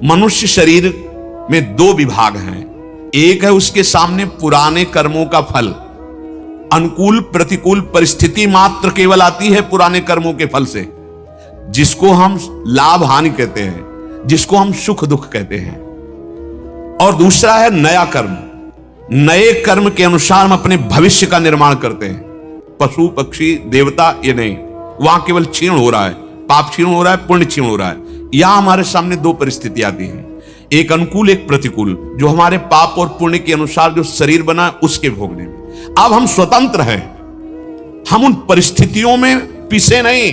मनुष्य शरीर में दो विभाग हैं। एक है उसके सामने पुराने कर्मों का फल, अनुकूल प्रतिकूल परिस्थिति मात्र केवल आती है पुराने कर्मों के फल से, जिसको हम लाभ हानि कहते हैं, जिसको हम सुख दुख कहते हैं। और दूसरा है नया कर्म। नए कर्म के अनुसार हम अपने भविष्य का निर्माण करते हैं। पशु पक्षी देवता ये नहीं, वहां केवल क्षीण हो रहा है, पाप क्षीण हो रहा है, पुण्य क्षीण हो रहा है। यहां हमारे सामने दो परिस्थिति आती है, एक अनुकूल एक प्रतिकूल, जो हमारे पाप और पुण्य के अनुसार जो शरीर बना है उसके भोगने में। अब हम स्वतंत्र हैं, हम उन परिस्थितियों में पिसे नहीं।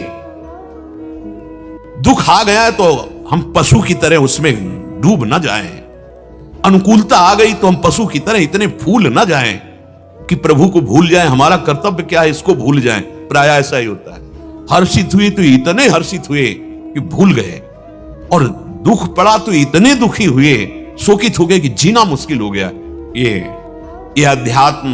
दुख आ गया है तो हम पशु की तरह उसमें डूब न जाएं, अनुकूलता आ गई तो हम पशु की तरह इतने फूल न जाएं कि प्रभु को भूल जाएं, हमारा कर्तव्य क्या है इसको भूल जाएं। प्राय ऐसा ही होता है, हर्षित हुए तो इतने हर्षित हुए कि भूल गए, और दुख पड़ा तो इतने दुखी हुए, शोकित हो गए कि जीना मुश्किल हो गया। ये अध्यात्म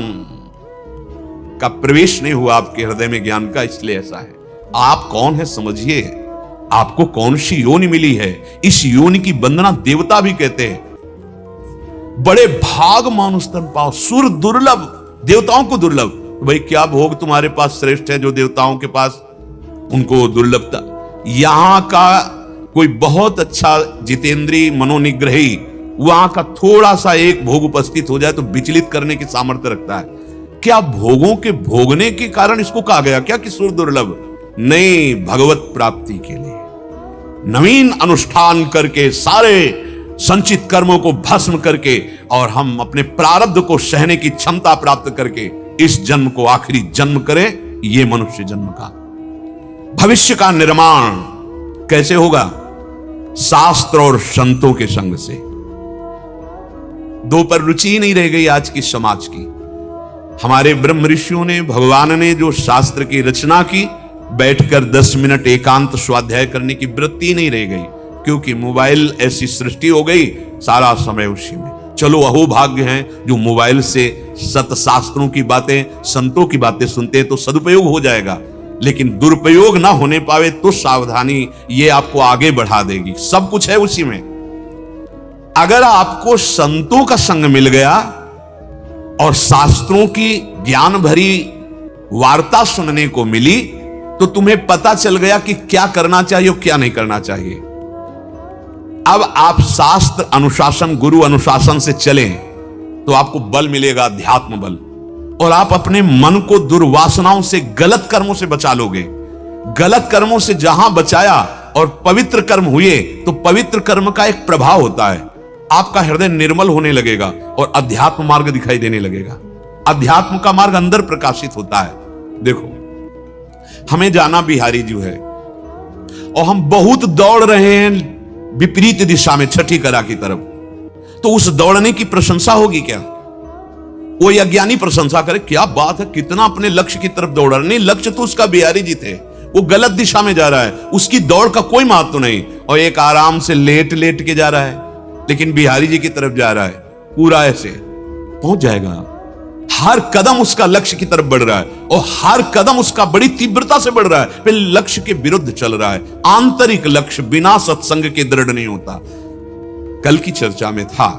का प्रवेश नहीं हुआ आपके हृदय में ज्ञान का, इसलिए ऐसा है। आप कौन है समझिए, आपको कौन सी योनि मिली है। इस योनि की वंदना देवता भी कहते हैं। बड़े भाग मानुष तन पाओ, सुर दुर्लभ, देवताओं को दुर्लभ। तो भाई क्या भोग तुम्हारे पास श्रेष्ठ है जो देवताओं के पास उनको दुर्लभता। यहां का कोई बहुत अच्छा जितेंद्रीय मनोनिग्रही वहां का थोड़ा सा एक भोग उपस्थित हो जाए तो विचलित करने की सामर्थ्य रखता है। क्या भोगों के भोगने के कारण इसको कहा गया क्या कि सुर दुर्लभ? नहीं, भगवत प्राप्ति के लिए नवीन अनुष्ठान करके, सारे संचित कर्मों को भस्म करके, और हम अपने प्रारब्ध को सहने की क्षमता प्राप्त करके इस जन्म को आखिरी जन्म करें। ये मनुष्य जन्म का भविष्य का निर्माण कैसे होगा? शास्त्र और संतों के संग से। दो पर रुचि नहीं रह गई आज की समाज की। हमारे ब्रह्म ऋषियों ने, भगवान ने जो शास्त्र की रचना की, बैठकर 10 मिनट एकांत स्वाध्याय करने की वृत्ति नहीं रह गई, क्योंकि मोबाइल ऐसी सृष्टि हो गई, सारा समय उसी में। चलो अहोभाग्य हैं जो मोबाइल से सतशास्त्रों की बातें, संतों की बातें सुनते हैं तो सदुपयोग हो जाएगा, लेकिन दुरुपयोग ना होने पावे तो सावधानी, ये आपको आगे बढ़ा देगी। सब कुछ है उसी में। अगर आपको संतों का संग मिल गया और शास्त्रों की ज्ञान भरी वार्ता सुनने को मिली, तो तुम्हें पता चल गया कि क्या करना चाहिए और क्या नहीं करना चाहिए। अब आप शास्त्र अनुशासन, गुरु अनुशासन से चलें तो आपको बल मिलेगा, अध्यात्म बल, और आप अपने मन को दुर्वासनाओं से, गलत कर्मों से बचा लोगे। गलत कर्मों से जहां बचाया और पवित्र कर्म हुए तो पवित्र कर्म का एक प्रभाव होता है, आपका हृदय निर्मल होने लगेगा और अध्यात्म मार्ग दिखाई देने लगेगा। अध्यात्म का मार्ग अंदर प्रकाशित होता है। देखो, हमें जाना बिहारी जी है और हम बहुत दौड़ रहे हैं विपरीत दिशा में, छठी कला की तरफ, तो उस दौड़ने की प्रशंसा होगी क्या? वो अज्ञानी प्रशंसा करे, क्या बात है, कितना अपने लक्ष्य की तरफ दौड़ रहा है। नहीं, लक्ष्य तो उसका बिहारी जी थे, वो गलत दिशा में जा रहा है, उसकी दौड़ का कोई महत्व नहीं, और एक आराम से लेट लेट के जा रहा है, लेकिन बिहारी जी की तरफ जा रहा है, पूरा ऐसे पहुंच जाएगा। हर कदम उसका लक्ष्य की तरफ बढ़ रहा है और हर कदम उसका बड़ी तीव्रता से बढ़ रहा है, फिर लक्ष्य के विरुद्ध चल रहा है। आंतरिक लक्ष्य बिना सत्संग के दृढ़ नहीं होता। कल की चर्चा में था,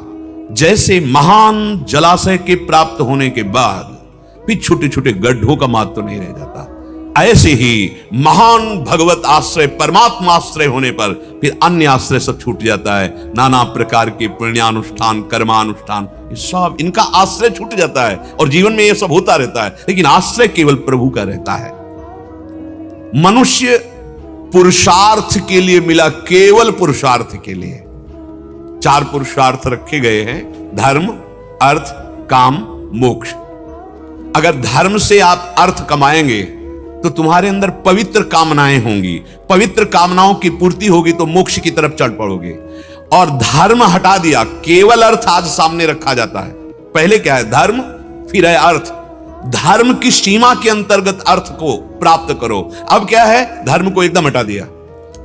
जैसे महान जलाशय के प्राप्त होने के बाद फिर छोटे छोटे गड्ढों का महत्व नहीं रह जाता, ऐसे ही महान भगवत आश्रय, परमात्मा आश्रय होने पर फिर अन्य आश्रय सब छूट जाता है। नाना प्रकार के पुण्यानुष्ठान, कर्मानुष्ठान, सब इनका आश्रय छूट जाता है और जीवन में ये सब होता रहता है, लेकिन आश्रय केवल प्रभु का रहता है। मनुष्य पुरुषार्थ के लिए मिला, केवल पुरुषार्थ के लिए। 4 पुरुषार्थ रखे गए हैं, धर्म, अर्थ, काम, मोक्ष। अगर धर्म से आप अर्थ कमाएंगे तो तुम्हारे अंदर पवित्र कामनाएं होंगी, पवित्र कामनाओं की पूर्ति होगी तो मोक्ष की तरफ चढ़ पड़ोगे। और धर्म हटा दिया, केवल अर्थ आज सामने रखा जाता है। पहले क्या है? धर्म, फिर है अर्थ। धर्म की सीमा के अंतर्गत अर्थ को प्राप्त करो। अब क्या है? धर्म को एकदम हटा दिया,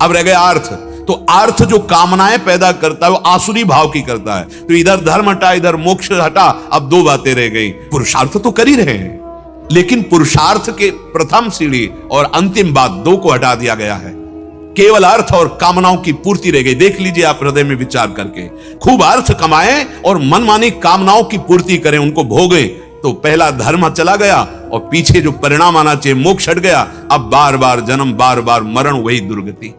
अब रह गया अर्थ। तो अर्थ जो कामनाएं पैदा करता है वो आसुरी भाव की करता है। तो इधर धर्म हटा, इधर मोक्ष हटा, अब 2 बातें रह गई। पुरुषार्थ तो कर ही रहे हैं, लेकिन पुरुषार्थ के प्रथम सीढ़ी और अंतिम बात 2 को हटा दिया गया है। केवल अर्थ और कामनाओं की पूर्ति रह गई। देख लीजिए आप हृदय में विचार करके, खूब अर्थ कमाएं और मनमानी कामनाओं की पूर्ति करें, उनको भोगें, तो पहला धर्म चला गया और पीछे जो परिणाम आना चाहिए मोक्ष हट गया। अब बार बार जन्म, बार बार मरण, वही दुर्गति।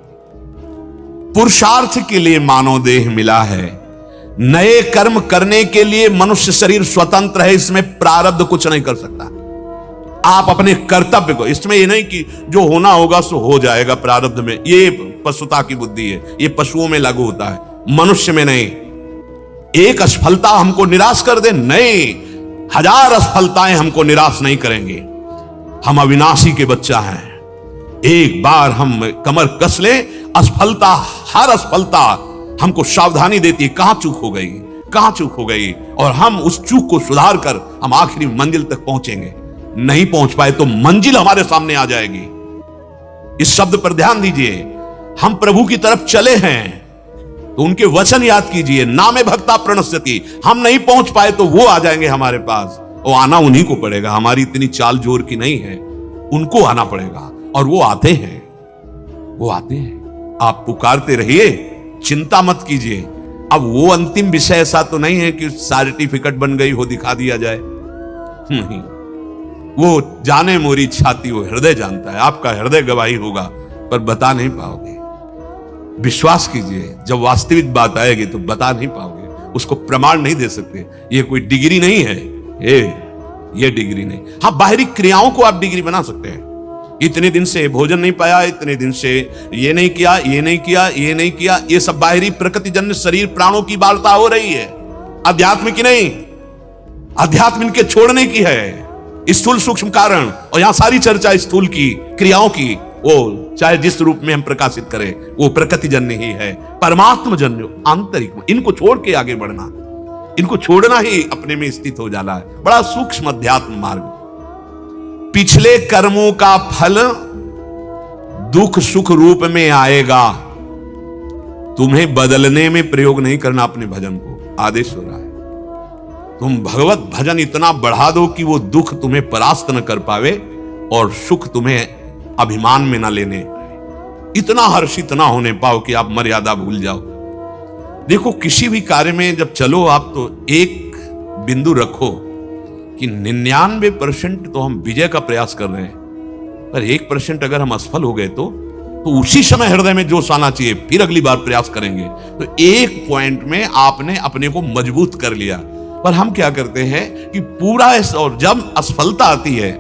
पुरुषार्थ के लिए मानव देह मिला है, नए कर्म करने के लिए मनुष्य शरीर स्वतंत्र है, इसमें प्रारब्ध कुछ नहीं कर सकता। आप अपने कर्तव्य को, इसमें ये नहीं कि जो होना होगा सो हो जाएगा प्रारब्ध में, ये पशुता की बुद्धि है, ये पशुओं में लागू होता है, मनुष्य में नहीं। एक असफलता हमको निराश कर दे, नहीं, 1000 असफलताएं हमको निराश नहीं करेंगे। हम अविनाशी के बच्चा हैं, एक बार हम कमर कस ले, असफलता, हर असफलता हमको सावधानी देती है, कहां चूक हो गई, कहां चूक हो गई, और हम उस चूक को सुधार कर हम आखिरी मंजिल तक पहुंचेंगे। नहीं पहुंच पाए तो मंजिल हमारे सामने आ जाएगी। इस शब्द पर ध्यान दीजिए, हम प्रभु की तरफ चले हैं तो उनके वचन याद कीजिए, नामे भक्ता प्रणश्यति। हम नहीं पहुंच पाए तो वो आ जाएंगे हमारे पास, वो आना उन्हीं को पड़ेगा, हमारी इतनी चाल जोर की नहीं है, उनको आना पड़ेगा, और वो आते हैं, वो आते हैं। आप पुकारते रहिए, चिंता मत कीजिए। अब वो अंतिम विषय ऐसा तो नहीं है कि सर्टिफिकेट बन गई हो दिखा दिया जाए, नहीं, वो जाने मोरी छाती, वो हृदय जानता है, आपका हृदय गवाही होगा पर बता नहीं पाओगे। विश्वास कीजिए, जब वास्तविक बात आएगी तो बता नहीं पाओगे, उसको प्रमाण नहीं दे सकते। ये कोई डिग्री नहीं है, ये डिग्री नहीं। हाँ, बाहरी क्रियाओं को आप डिग्री बना सकते हैं। इतने दिन से भोजन नहीं पाया, इतने दिन से ये नहीं किया, ये नहीं किया, ये नहीं किया, ये सब बाहरी प्रकृतिजन्य शरीर प्राणों की वार्ता हो रही है, अध्यात्म की नहीं। अध्यात्म इनके छोड़ने की है, स्थूल सूक्ष्म कारण, और यहां सारी चर्चा स्थूल की क्रियाओं की, वो चाहे जिस रूप में हम प्रकाशित करें वो प्रकृति जन्य ही है, परमात्म जन्य आंतरिक। इनको छोड़ के आगे बढ़ना, इनको छोड़ना ही अपने में स्थित हो जाना है। बड़ा सूक्ष्म अध्यात्म मार्ग। पिछले कर्मों का फल दुख सुख रूप में आएगा, तुम्हें बदलने में प्रयोग नहीं करना अपने भजन को, आदेश हो रहा है। तुम भगवत भजन इतना बढ़ा दो कि वो दुख तुम्हें परास्त न कर पावे और सुख तुम्हें अभिमान में ना लेने, इतना हर्षित ना होने पाओ कि आप मर्यादा भूल जाओ। देखो, किसी भी कार्य में जब चलो आप तो एक बिंदु रखो कि 99% तो हम विजय का प्रयास कर रहे हैं, पर 1% अगर हम असफल हो गए तो उसी समय हृदय में जोश आना चाहिए, फिर अगली बार प्रयास करेंगे। तो एक पॉइंट में आपने अपने को मजबूत कर लिया। पर हम क्या करते हैं कि पूरा, और जब असफलता आती है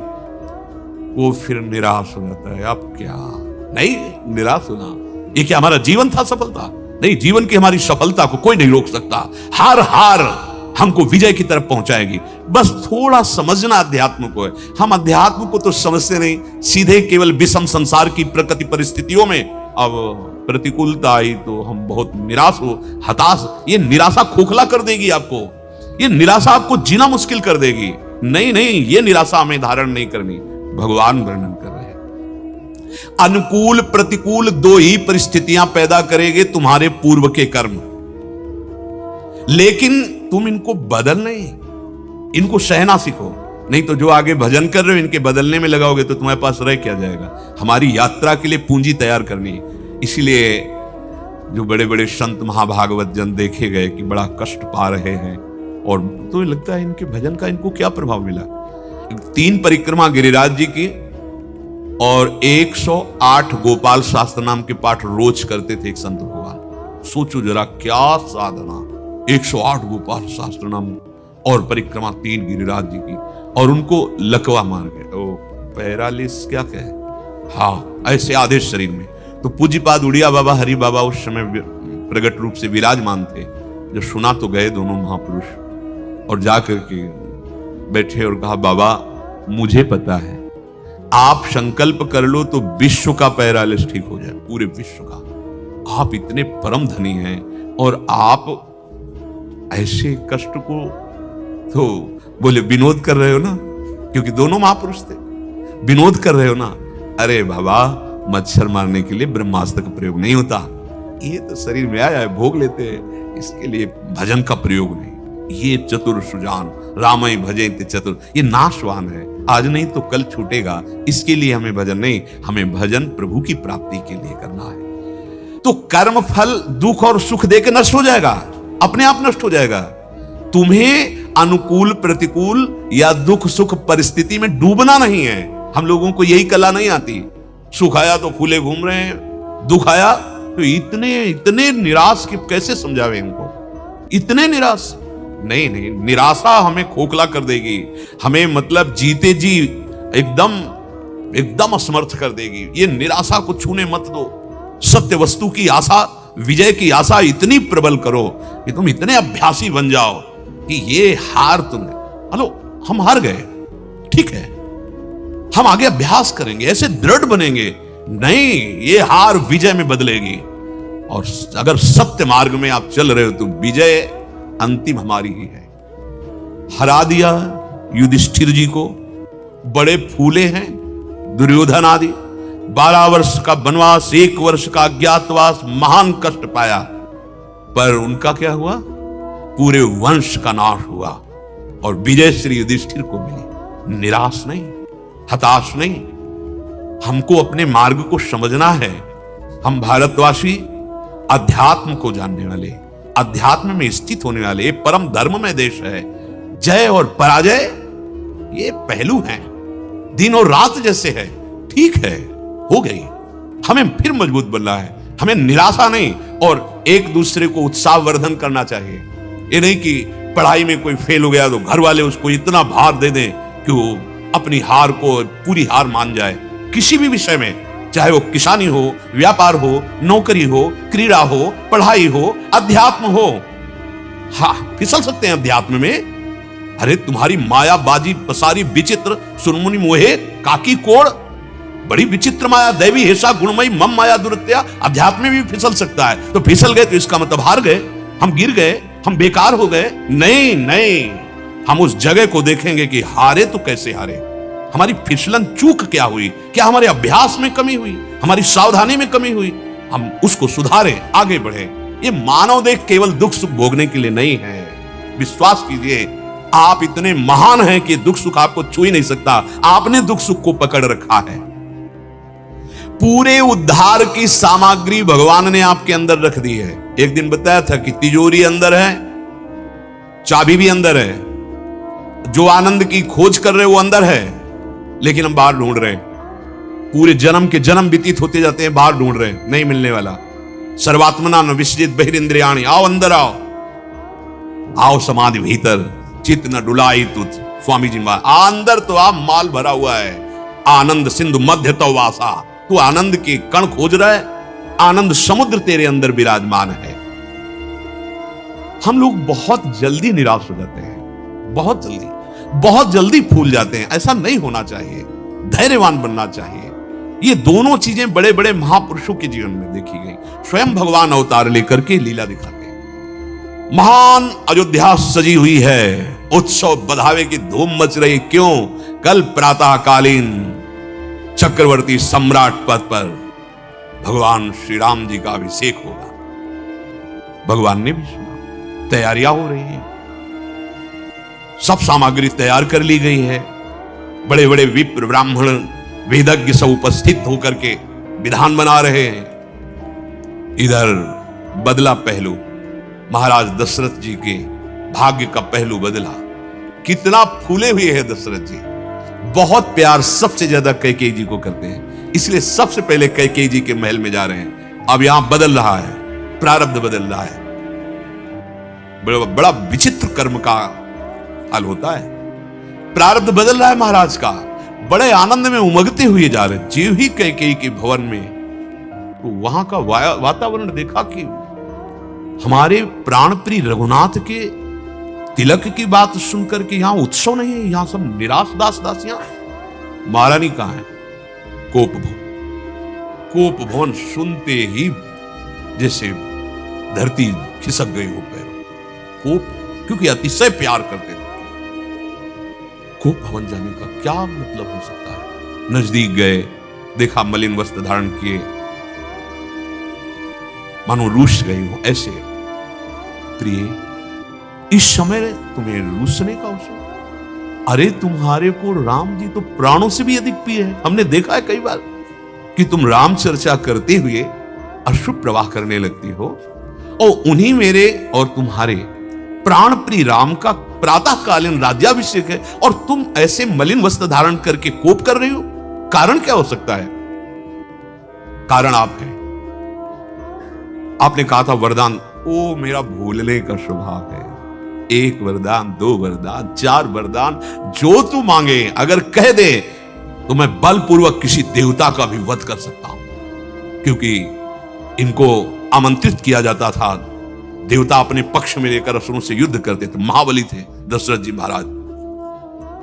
वो फिर निराश हो जाता है। अब क्या नहीं निराश होना, ये क्या हमारा जीवन था सफलता? नहीं, जीवन की हमारी सफलता को कोई नहीं रोक सकता। हार हमको विजय की तरफ पहुंचाएगी। बस थोड़ा समझना अध्यात्म को है। हम अध्यात्म को तो समझते नहीं, सीधे केवल विषम संसार की प्रकृति परिस्थितियों में अब प्रतिकूलता आई तो हम बहुत निराश हो, हताश। ये निराशा खोखला कर देगी आपको, ये निराशा आपको जीना मुश्किल कर देगी। नहीं, ये निराशा हमें धारण नहीं करनी। भगवान वर्णन कर रहे हैं, अनुकूल प्रतिकूल दो ही परिस्थितियां पैदा करेंगे तुम्हारे पूर्व के कर्म, लेकिन तुम इनको बदल नहीं, इनको सहना सीखो। नहीं तो जो आगे भजन कर रहे हो इनके बदलने में लगाओगे तो तुम्हारे पास रह क्या जाएगा। हमारी यात्रा के लिए पूंजी तैयार करनी है। इसलिए जो बड़े बड़े संत महाभागवत जन देखे गए कि बड़ा कष्ट पा रहे हैं, और तो लगता है इनके भजन का इनको क्या प्रभाव मिला। 3 परिक्रमा गिरिराज जी की और 108 गोपाल शास्त्र नाम के पाठ रोज करते थे एक संत भगवान। सोचो जरा क्या साधना, 108 गोपाल शास्त्र नाम और परिक्रमा 3 गिरिराज जी की, और उनको लकवा मार गए, ओ पैरालिस क्या कहे, हाँ ऐसे आधे शरीर में। तो पूज्यपाद उड़िया बाबा हरि बाबा उस समय प्रगट रूप से विराजमान थे। जो सुना तो गए दोनों महापुरुष, और जाकर के बैठे और कहा, बाबा मुझे पता है आप संकल्प कर लो तो विश्व का पैरालिस ठीक हो जाए, पूरे विश्व का। आप इतने परम धनी हैं और आप ऐसे कष्ट को तो बोले विनोद कर रहे हो ना, क्योंकि दोनों महापुरुष थे, विनोद कर रहे हो ना। अरे बाबा, मच्छर मारने के लिए ब्रह्मास्त्र का प्रयोग नहीं होता, ये तो शरीर में आया है भोग लेते हैं, इसके लिए भजन का प्रयोग नहीं। ये चतुर सुजान रामई भजे चतुर, ये नाशवान है, आज नहीं तो कल छूटेगा। इसके लिए हमें भजन नहीं, हमें भजन प्रभु की प्राप्ति के लिए करना है। तो कर्म फल दुख और सुख देके नष्ट हो जाएगा, अपने आप नष्ट हो जाएगा। तुम्हें अनुकूल प्रतिकूल या दुख सुख परिस्थिति में डूबना नहीं है। हम लोगों को यही कला नहीं आती। सुख आया तो फूले घूम रहे हैं, दुख आया तो इतने निराश कि कैसे समझावे इनको, इतने निराश। नहीं नहीं, निराशा हमें खोखला कर देगी, हमें मतलब जीते जी एकदम असमर्थ कर देगी। ये निराशा को छूने मत दो। सत्य वस्तु की आशा, विजय की आशा इतनी प्रबल करो कि तुम इतने अभ्यासी बन जाओ कि ये हार तुम्हें, हेलो हम हार गए, ठीक है, हम आगे अभ्यास करेंगे, ऐसे दृढ़ बनेंगे। नहीं, ये हार विजय में बदलेगी। और अगर सत्य मार्ग में आप चल रहे हो तो विजय अंतिम हमारी ही है। हरा दिया युधिष्ठिर जी को, बड़े फूले हैं दुर्योधन आदि। 12 वर्ष का वनवास, 1 वर्ष का अज्ञातवास, महान कष्ट पाया, पर उनका क्या हुआ? पूरे वंश का नाश हुआ और विजय श्री युधिष्ठिर को मिली। निराश नहीं, हताश नहीं, हमको अपने मार्ग को समझना है। हम भारतवासी अध्यात्म को जानने वाले, अध्यात्म में स्थित होने वाले, परम धर्म में देश है। जय और पराजय ये पहलू हैं, दिन और रात जैसे है। ठीक है, हो गई, हमें फिर मजबूत बनना है। हमें निराशा नहीं और एक दूसरे को उत्साहवर्धन करना चाहिए। ये नहीं कि पढ़ाई में कोई फेल हो गया तो घर वाले उसको इतना भार दे दें कि वो अपनी हार को पूरी हार मान जाए। किसी भी विषय में, चाहे वो किसानी हो, व्यापार हो, नौकरी हो, क्रीड़ा हो, पढ़ाई हो, अध्यात्म हो, हाँ फिसल सकते हैं अध्यात्म में। अरे तुम्हारी मायाबाजी पसारी विचित्र, सुनमुनि मोहे काकी कोड़, बड़ी विचित्र माया, दैवी हेसा गुणमयी मम माया दुरत्या। अध्यात्म में भी फिसल सकता है। तो फिसल गए तो इसका मतलब हार गए, हम गिर गए, हम बेकार हो गए। नहीं नहीं, हम उस जगह को देखेंगे कि हारे तो कैसे हारे, हमारी फिसलन चूक क्या हुई, क्या हमारे अभ्यास में कमी हुई, हमारी सावधानी में कमी हुई, हम उसको सुधारें, आगे बढ़े। ये मानव देह केवल दुख सुख भोगने के लिए नहीं है। विश्वास कीजिए, आप इतने महान हैं कि दुख सुख आपको छू ही नहीं सकता। आपने दुख सुख को पकड़ रखा है। पूरे उद्धार की सामग्री भगवान ने आपके अंदर रख दी है। एक दिन बताया था कि तिजोरी अंदर है, चाबी भी अंदर है, जो आनंद की खोज कर रहे वो अंदर है, लेकिन हम बाहर ढूंढ रहे हैं। पूरे जन्म के जन्म व्यतीत होते जाते हैं, बाहर ढूंढ रहे हैं, नहीं मिलने वाला। सर्वात्मना न विसजित बहिरिंद्रियाणि, आओ अंदर आओ, आओ समाधि भीतर, चित्त न डुलाई तुझ। स्वामी जी अंदर तो आप माल भरा हुआ है। आनंद सिंधु मध्य तो वासा, तू आनंद के कण खोज रहा है, आनंद समुद्र तेरे अंदर विराजमान है। हम लोग बहुत जल्दी निराश हो जाते हैं, बहुत जल्दी फूल जाते हैं। ऐसा नहीं होना चाहिए, धैर्यवान बनना चाहिए। ये दोनों चीजें बड़े बड़े महापुरुषों के जीवन में देखी गई। स्वयं भगवान अवतार लेकर के लीला दिखाते हैं। महान अयोध्या सजी हुई है, उत्सव बधावे की धूम मच रही। क्यों? कल प्रातःकालीन चक्रवर्ती सम्राट पद पर भगवान श्री राम जी का अभिषेक होगा। भगवान ने भी सुना, तैयारियां हो रही हैं, सब सामग्री तैयार कर ली गई है। बड़े बड़े विप्र ब्राह्मण वेदज्ञ सब उपस्थित होकर के विधान बना रहे हैं। इधर बदला पहलू, महाराज दशरथ जी के भाग्य का पहलू बदला। कितना फूले हुए हैं दशरथ जी, बहुत प्यार सबसे ज्यादा कैकेयी जी को करते हैं, इसलिए सबसे पहले कैकेयी जी के महल में जा रहे हैं। अब यहां बदल रहा है, प्रारब्ध बदल रहा है। बड़ा विचित्र कर्म का हल होता है। प्रारब्ध बदल रहा है महाराज का, बड़े आनंद में उमगते हुए जा रहे। जीव ही कैकेयी के भवन में, तो वहां का वातावरण देखा कि हमारे प्राण प्रिय रघुनाथ के तिलक की बात सुनकर के यहां उत्सव नहीं है, यहां सब निराश दास दासियां। महारानी कहां है? कोप भवन। कोप भवन सुनते ही जैसे धरती खिसक गई हो पैरों। कोप, क्योंकि अतिशय प्यार करते थे। कोप भवन जाने का क्या मतलब हो सकता है? नजदीक गए, देखा मलिन वस्त्र धारण किए, मानो रूस गई हो ऐसे। प्रिय, इस समय तुम्हें रूसने का अवसर? अरे तुम्हारे को राम जी तो प्राणों से भी अधिक प्रिय है। हमने देखा है कई बार कि तुम राम चर्चा करते हुए अश्रु प्रवाह करने लगती हो, और उन्हीं मेरे और तुम्हारे प्राण प्रिय राम का प्रातःकालीन राज्याभिषेक है और तुम ऐसे मलिन वस्त्र धारण करके कोप कर रही हो। कारण क्या हो सकता है? कारण आप हैं। आपने कहा था वरदान, ओ मेरा भूलने का स्वभाव है। 1 वरदान, 2 वरदान, 4 वरदान, जो तू मांगे अगर कह दे तो मैं बलपूर्वक किसी देवता का भी वध कर सकता हूं, क्योंकि इनको आमंत्रित किया जाता था। देवता अपने पक्ष में लेकर असुरों से युद्ध करते थे। महाबली थे दशरथ जी महाराज।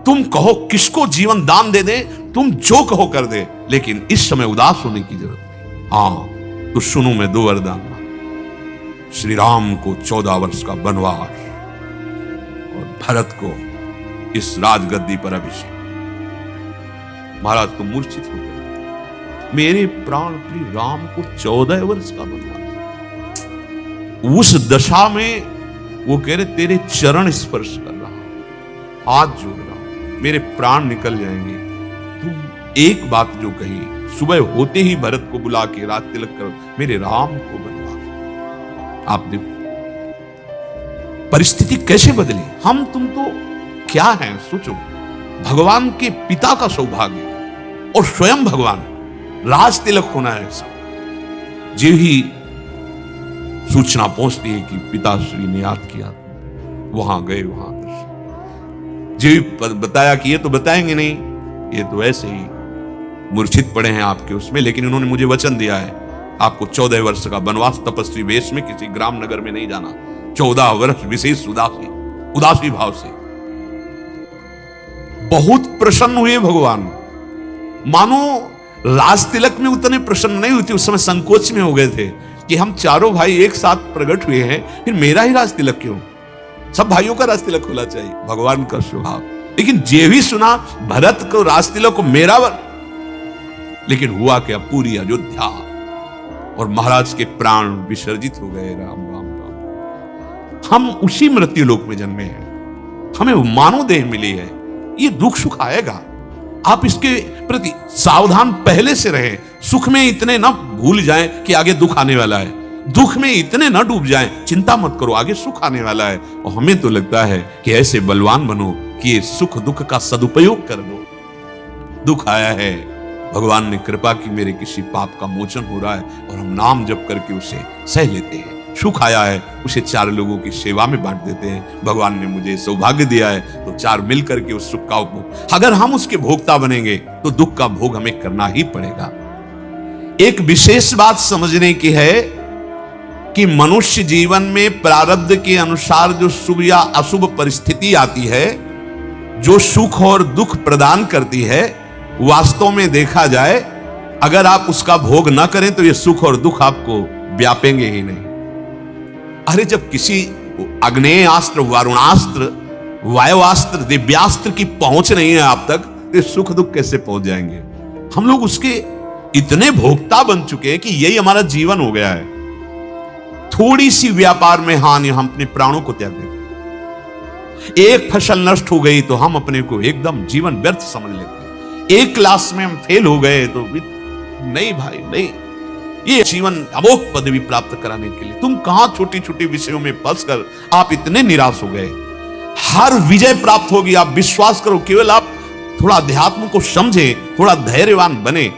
तुम कहो किसको जीवन दान दे दे, तुम जो कहो कर दे, लेकिन इस समय उदास होने की जरूरत नहीं। हां तो सुनो, मैं 2 वरदान मांगा। श्री राम को 14 वर्ष का वनवास और भरत को इस राजगद्दी पर अभिषेक। महाराज तो मूर्छित हो गए। मेरे प्राण प्रिय राम को 14 वर्ष का वनवास। उस दशा में वो कह रहे तेरे चरण स्पर्श कर रहा, हाथ जोड़ रहा, मेरे प्राण निकल जाएंगे। तुम एक बात जो कही, सुबह होते ही भरत को बुला के रात तिलक करो, मेरे राम को बनवा। आप देखो परिस्थिति कैसे बदली। हम तुम तो क्या हैं, सोचो। भगवान के पिता का सौभाग्य और स्वयं भगवान, राज तिलक होना है सब। जो ही सूचना पहुंचती है कि पिताश्री ने याद किया, वहां गए, वहां दर्शन। जो बताया कि ये तो बताएंगे नहीं, ये तो ऐसे ही मूर्छित पड़े हैं आपके उसमें, लेकिन उन्होंने मुझे वचन दिया है आपको 14 वर्ष का वनवास तपस्वी वेश में किसी ग्राम नगर में नहीं जाना। 14 वर्ष विशेष उदासी भाव से। बहुत प्रसन्न हुए भगवान। मानो राज तिलक में उतने प्रसन्न नहीं हुए थे, उस समय संकोच में हो गए थे कि हम चारों भाई एक साथ प्रकट हुए हैं, फिर मेरा ही राज तिलक क्यों? सब भाइयों का राज तिलक होना चाहिए, भगवान का स्वभाव। लेकिन जे भी सुना भरत को राज तिलक को मेरा लेकिन हुआ क्या? पूरी अयोध्या और महाराज के प्राण विसर्जित हो गए। राम राम राम। हम उसी मृत्यु लोक में जन्मे हैं, हमें मानव देह मिली है। ये दुख सुख आएगा, आप इसके प्रति सावधान पहले से रहें। सुख में इतने न भूल जाएं कि आगे दुख आने वाला है, दुख में इतने न डूब जाएं, चिंता मत करो आगे सुख आने वाला है। और हमें तो लगता है कि ऐसे बलवान बनो कि ये सुख दुख का सदुपयोग कर लो। दुख आया है, भगवान ने कृपा की, मेरे किसी पाप का मोचन हो रहा है और हम नाम जप करके उसे सह लेते हैं। सुख आया है, उसे 4 लोगों की सेवा में बांट देते हैं। भगवान ने मुझे सौभाग्य दिया है तो 4 मिल करके उस सुख का उपभोग। अगर हम उसके भोक्ता बनेंगे तो दुख का भोग हमें करना ही पड़ेगा। एक विशेष बात समझने की है कि मनुष्य जीवन में प्रारब्ध के अनुसार जो शुभ या अशुभ परिस्थिति आती है, जो सुख और दुख प्रदान करती है, वास्तव में देखा जाए अगर आप उसका भोग ना करें तो ये सुख और दुख आपको व्यापेंगे ही नहीं। अरे जब किसी अग्नेय अस्त्र, वरुणास्त्र, वायुआस्त्र, दिव्यास्त्र की पहुंच नहीं है आप तक, तो सुख दुख कैसे पहुंच जाएंगे? हम लोग उसके इतने भोक्ता बन चुके हैं कि यही हमारा जीवन हो गया है। थोड़ी सी व्यापार में हानि, हम अपने प्राणों को त्याग देते हैं। एक फसल नष्ट हो गई तो हम अपने को एकदम जीवन व्यर्थ समझ लेते हैं। एक क्लास में हम फेल हो गए तो नहीं भाई नहीं, ये जीवन अमोघ पदवी प्राप्त कराने के लिए तुम कहां छोटी छोटी विषयों में फंसकर आप इतने निराश हो गए। हर विजय प्राप्त होगी, आप विश्वास करो। केवल आप थोड़ा अध्यात्म को समझें, थोड़ा धैर्यवान बने।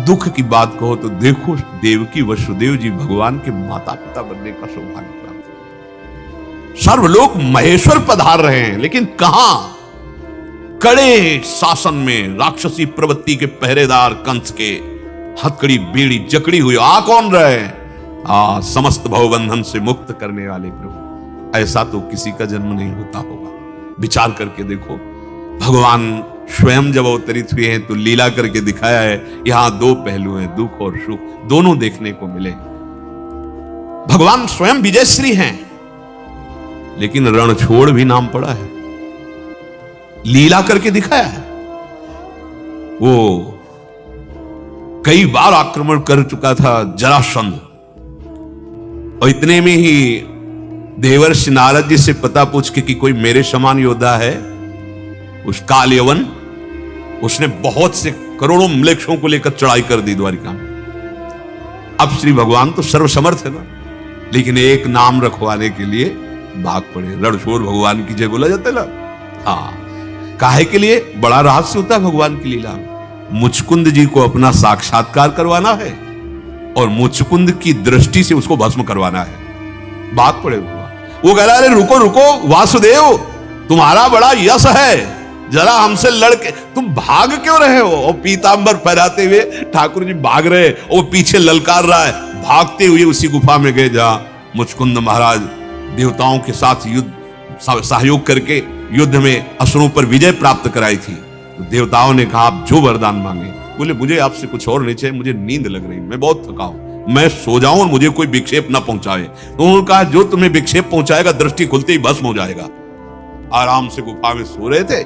दुख की बात कहो तो देखो, देवकी वसुदेव जी भगवान के माता पिता बनने का सौभाग्य प्राप्त। सर्वलोक महेश्वर पधार रहे हैं, लेकिन कहां? कड़े शासन में राक्षसी प्रवृत्ति के पहरेदार कंस के हथकड़ी बेड़ी जकड़ी हुई। आ कौन रहे? समस्त भवबंधन से मुक्त करने वाले प्रभु। ऐसा तो किसी का जन्म नहीं होता होगा। विचार करके देखो, भगवान स्वयं जब अवतरित हुए हैं तो लीला करके दिखाया है, यहां 2 पहलू हैं, दुख और सुख, दोनों देखने को मिले। भगवान स्वयं विजयश्री हैं, लेकिन रण छोड़ भी नाम पड़ा है। लीला करके दिखाया है। वो कई बार आक्रमण कर चुका था जरासंध, और इतने में ही देवर्षि नारद जी से पता पूछ के कि कोई मेरे समान योद्धा है। उस काल यवन, उसने बहुत से करोड़ों म्लेच्छों को लेकर चढ़ाई कर दी द्वारिका में। अब श्री भगवान तो सर्वसमर्थ है ना, लेकिन एक नाम रखवाने के लिए भाग पड़े। रणछोड़ भगवान की जय बोला जाता है ना। हाँ, काहे के लिए? बड़ा रहस्य होता है भगवान की लीला में। मुचकुंद जी को अपना साक्षात्कार करवाना है और मुचकुंद की दृष्टि से उसको भस्म करवाना है। भाग पड़े वो कह रहा है, रुको रुको वासुदेव, तुम्हारा बड़ा यश है, जरा हमसे लड़के तुम भाग क्यों रहे हो? और पीतांबर फहराते हुए ठाकुर जी भाग रहे, और पीछे ललकार रहा है। भागते हुए उसी गुफा में गए जहां मुचकुंद महाराज देवताओं के साथ युद्ध सहयोग करके युद्ध में असुरों पर विजय प्राप्त कराई थी। तो देवताओं ने कहा, आप जो वरदान मांगे। बोले, मुझे आपसे कुछ और नहीं चाहिए, मुझे नींद लग रही, मैं बहुत थका हूं, मैं सो जाऊं और मुझे कोई विक्षेप ना पहुंचाए। तो उन्होंने कहा, जो तुम्हें विक्षेप पहुंचाएगा दृष्टि खुलते ही भस्म हो जाएगा। आराम से गुफा में सो रहे थे,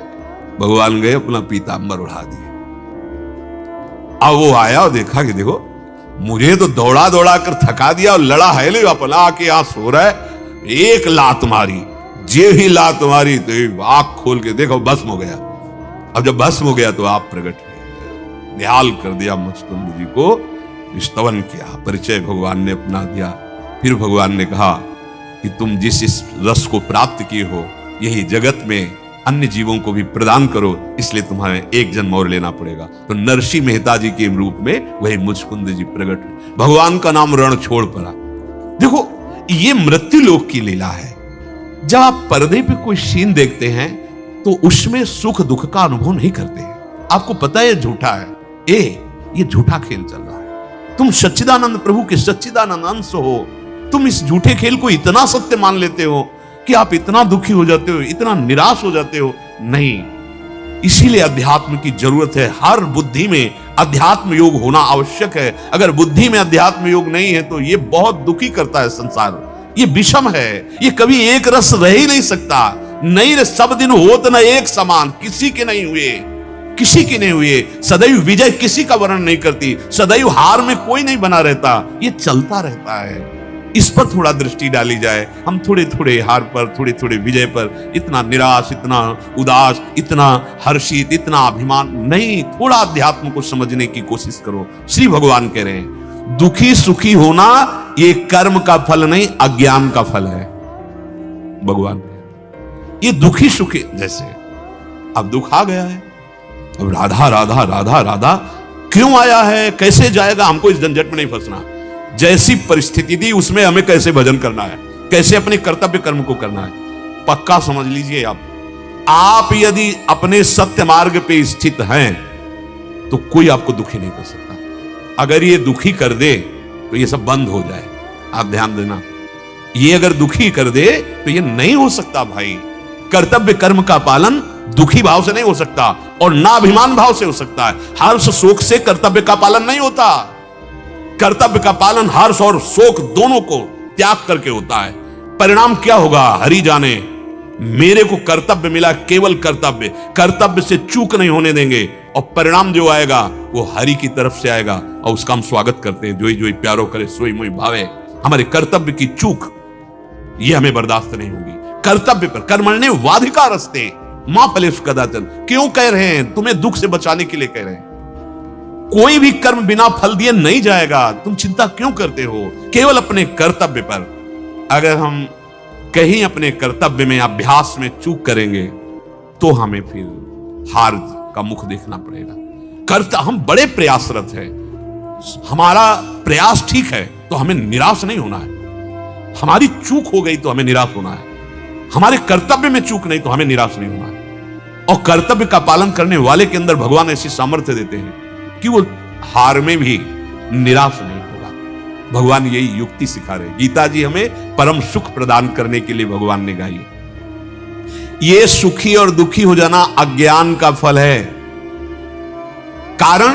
भगवान गए अपना पीतांबर उड़ा दिए। अब वो आया और देखा कि देखो, मुझे तो दौड़ा दौड़ा कर थका दिया और लड़ा है ले, अपना आके यहां सो रहा है। एक लात मारी, जे ही लात मारी तो आंख खोल के देखो भस्म हो गया। अब जब भस्म हो गया तो आप प्रकट हुए, निहाल कर दिया मुचकुंद जी को, स्तवन किया, परिचय भगवान ने अपना दिया। फिर भगवान ने कहा कि तुम जिस इस रस को प्राप्त किए हो, यही जगत में अन्य जीवों को भी प्रदान करो, इसलिए तुम्हें एक जन्म और लेना पड़ेगा। तो नरसिंह मेहता जी के रूप में वही मुचकुंद जी प्रकट हुए। भगवान का नाम रणछोड़ पड़ा। देखो, ये मृत्यु लोक की लीला है। जब आप पर्दे पे कोई सीन देखते हैं तो उसमें सुख दुख का अनुभव नहीं करते हैं। आपको पता है झूठा है, ये झूठा खेल चल रहा है। तुम सच्चिदानंद प्रभु के सच्चिदानंद अंश हो, तुम इस झूठे खेल को इतना सत्य मान लेते हो कि आप इतना दुखी हो जाते हो, इतना निराश हो जाते हो। नहीं, इसीलिए अध्यात्म की जरूरत है। हर बुद्धि में अध्यात्म योग होना आवश्यक है। अगर बुद्धि में अध्यात्म योग नहीं है तो ये बहुत दुखी करता है संसार। ये विषम है, ये कभी एक रस रह ही नहीं सकता। नहीं रे, सब दिन होत न एक समान, किसी के नहीं हुए, किसी के नहीं हुए। सदैव विजय किसी का वर्णन नहीं करती, सदैव हार में कोई नहीं बना रहता, ये चलता रहता है। इस पर थोड़ा दृष्टि डाली जाए। हम थोड़े थोड़े हार पर, थोड़े थोड़े विजय पर इतना निराश, इतना उदास, इतना हर्षित, इतना अभिमान नहीं। थोड़ा अध्यात्म को समझने की कोशिश करो। श्री भगवान कह रहे हैं, दुखी सुखी होना ये कर्म का फल नहीं, अज्ञान का फल है। भगवान ये दुखी सुखी, जैसे अब दुख आ गया है, अब राधा राधा राधा राधा क्यों आया है, कैसे जाएगा, हमको इस झंझट में नहीं फंसना। जैसी परिस्थिति दी उसमें हमें कैसे भजन करना है, कैसे अपने कर्तव्य कर्म को करना है, पक्का समझ लीजिए। आप यदि अपने सत्य मार्ग पे स्थित हैं तो कोई आपको दुखी नहीं कर सकता। अगर ये दुखी कर दे तो ये सब बंद हो जाए। आप ध्यान देना, ये अगर दुखी कर दे तो ये नहीं हो सकता भाई। कर्तव्य कर्म का पालन दुखी भाव से नहीं हो सकता और ना अभिमान भाव से हो सकता है। हर्ष शोक से कर्तव्य का पालन नहीं होता। कर्तव्य का पालन हर्ष और शोक दोनों को त्याग करके होता है। परिणाम क्या होगा हरि जाने। मेरे को कर्तव्य मिला, केवल कर्तव्य, कर्तव्य से चूक नहीं होने देंगे और परिणाम जो आएगा वो हरि की तरफ से आएगा और उसका हम स्वागत करते हैं। जोई जोई प्यारो करे सोई मोई भावे। हमारे कर्तव्य की चूक ये हमें बर्दाश्त नहीं होगी। कर्तव्य पर कर्मण्ये वाधिकारस्ते मां फलेषु कदाचन, क्यों कह रहे हैं? तुम्हें दुख से बचाने के लिए कह रहे हैं। कोई भी कर्म बिना फल दिए नहीं जाएगा, तुम चिंता क्यों करते हो? केवल अपने कर्तव्य पर। अगर हम कहीं अपने कर्तव्य में अभ्यास में चूक करेंगे तो हमें फिर हार का मुख देखना पड़ेगा। हम बड़े प्रयासरत हैं, हमारा प्रयास ठीक है तो हमें निराश नहीं होना है। हमारी चूक हो गई तो हमें निराश होना है। हमारे कर्तव्य में चूक नहीं तो हमें निराश नहीं होना है। और कर्तव्य का पालन करने वाले के अंदर भगवान ऐसी सामर्थ्य देते हैं कि वो हार में भी निराश नहीं होगा। भगवान यही युक्ति सिखा रहे। गीता जी हमें परम सुख प्रदान करने के लिए भगवान ने गाई। ये सुखी और दुखी हो जाना अज्ञान का फल है। कारण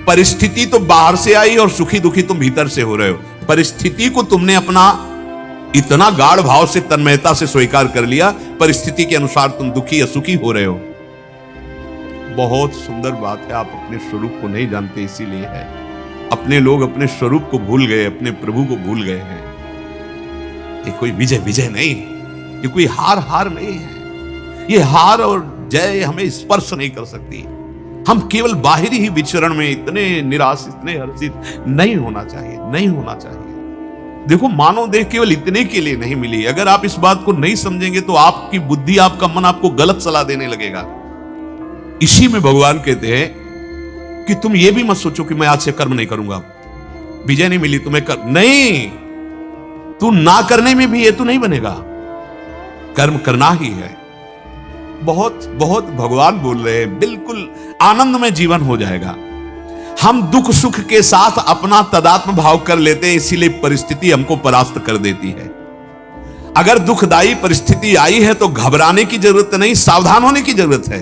परिस्थिति तो बाहर से आई और सुखी दुखी तुम भीतर से हो रहे हो। परिस्थिति को तुमने अपना इतना गाढ़ भाव से तन्मयता से स्वीकार कर लिया, परिस्थिति के अनुसार तुम दुखी या सुखी हो रहे हो। बहुत सुंदर बात है, आप अपने स्वरूप को नहीं जानते, इसीलिए है। अपने लोग अपने स्वरूप को भूल गए, अपने प्रभु को भूल गए हैं। ये कोई विजय विजय नहीं, ये कोई हार हार नहीं है। ये हार और जय हमें स्पर्श नहीं कर सकती। हम केवल बाहरी ही विचरण में इतने निराश, इतने हर्षित नहीं होना चाहिए, नहीं होना चाहिए। देखो, मानव देह केवल इतने के लिए नहीं मिली। अगर आप इस बात को नहीं समझेंगे तो आपकी बुद्धि, आपका मन आपको गलत सलाह देने लगेगा। इसी में भगवान कहते हैं कि तुम ये भी मत सोचो कि मैं आज से कर्म नहीं करूंगा, विजय नहीं मिली तुम्हें कर नहीं, तू ना करने में भी ये तो नहीं बनेगा, कर्म करना ही है। बहुत बहुत भगवान बोल रहे हैं, बिल्कुल आनंदमय जीवन हो जाएगा। हम दुख सुख के साथ अपना तदात्म भाव कर लेते हैं, इसीलिए परिस्थिति हमको परास्त कर देती है। अगर दुखदाई परिस्थिति आई है तो घबराने की जरूरत नहीं, सावधान होने की जरूरत है।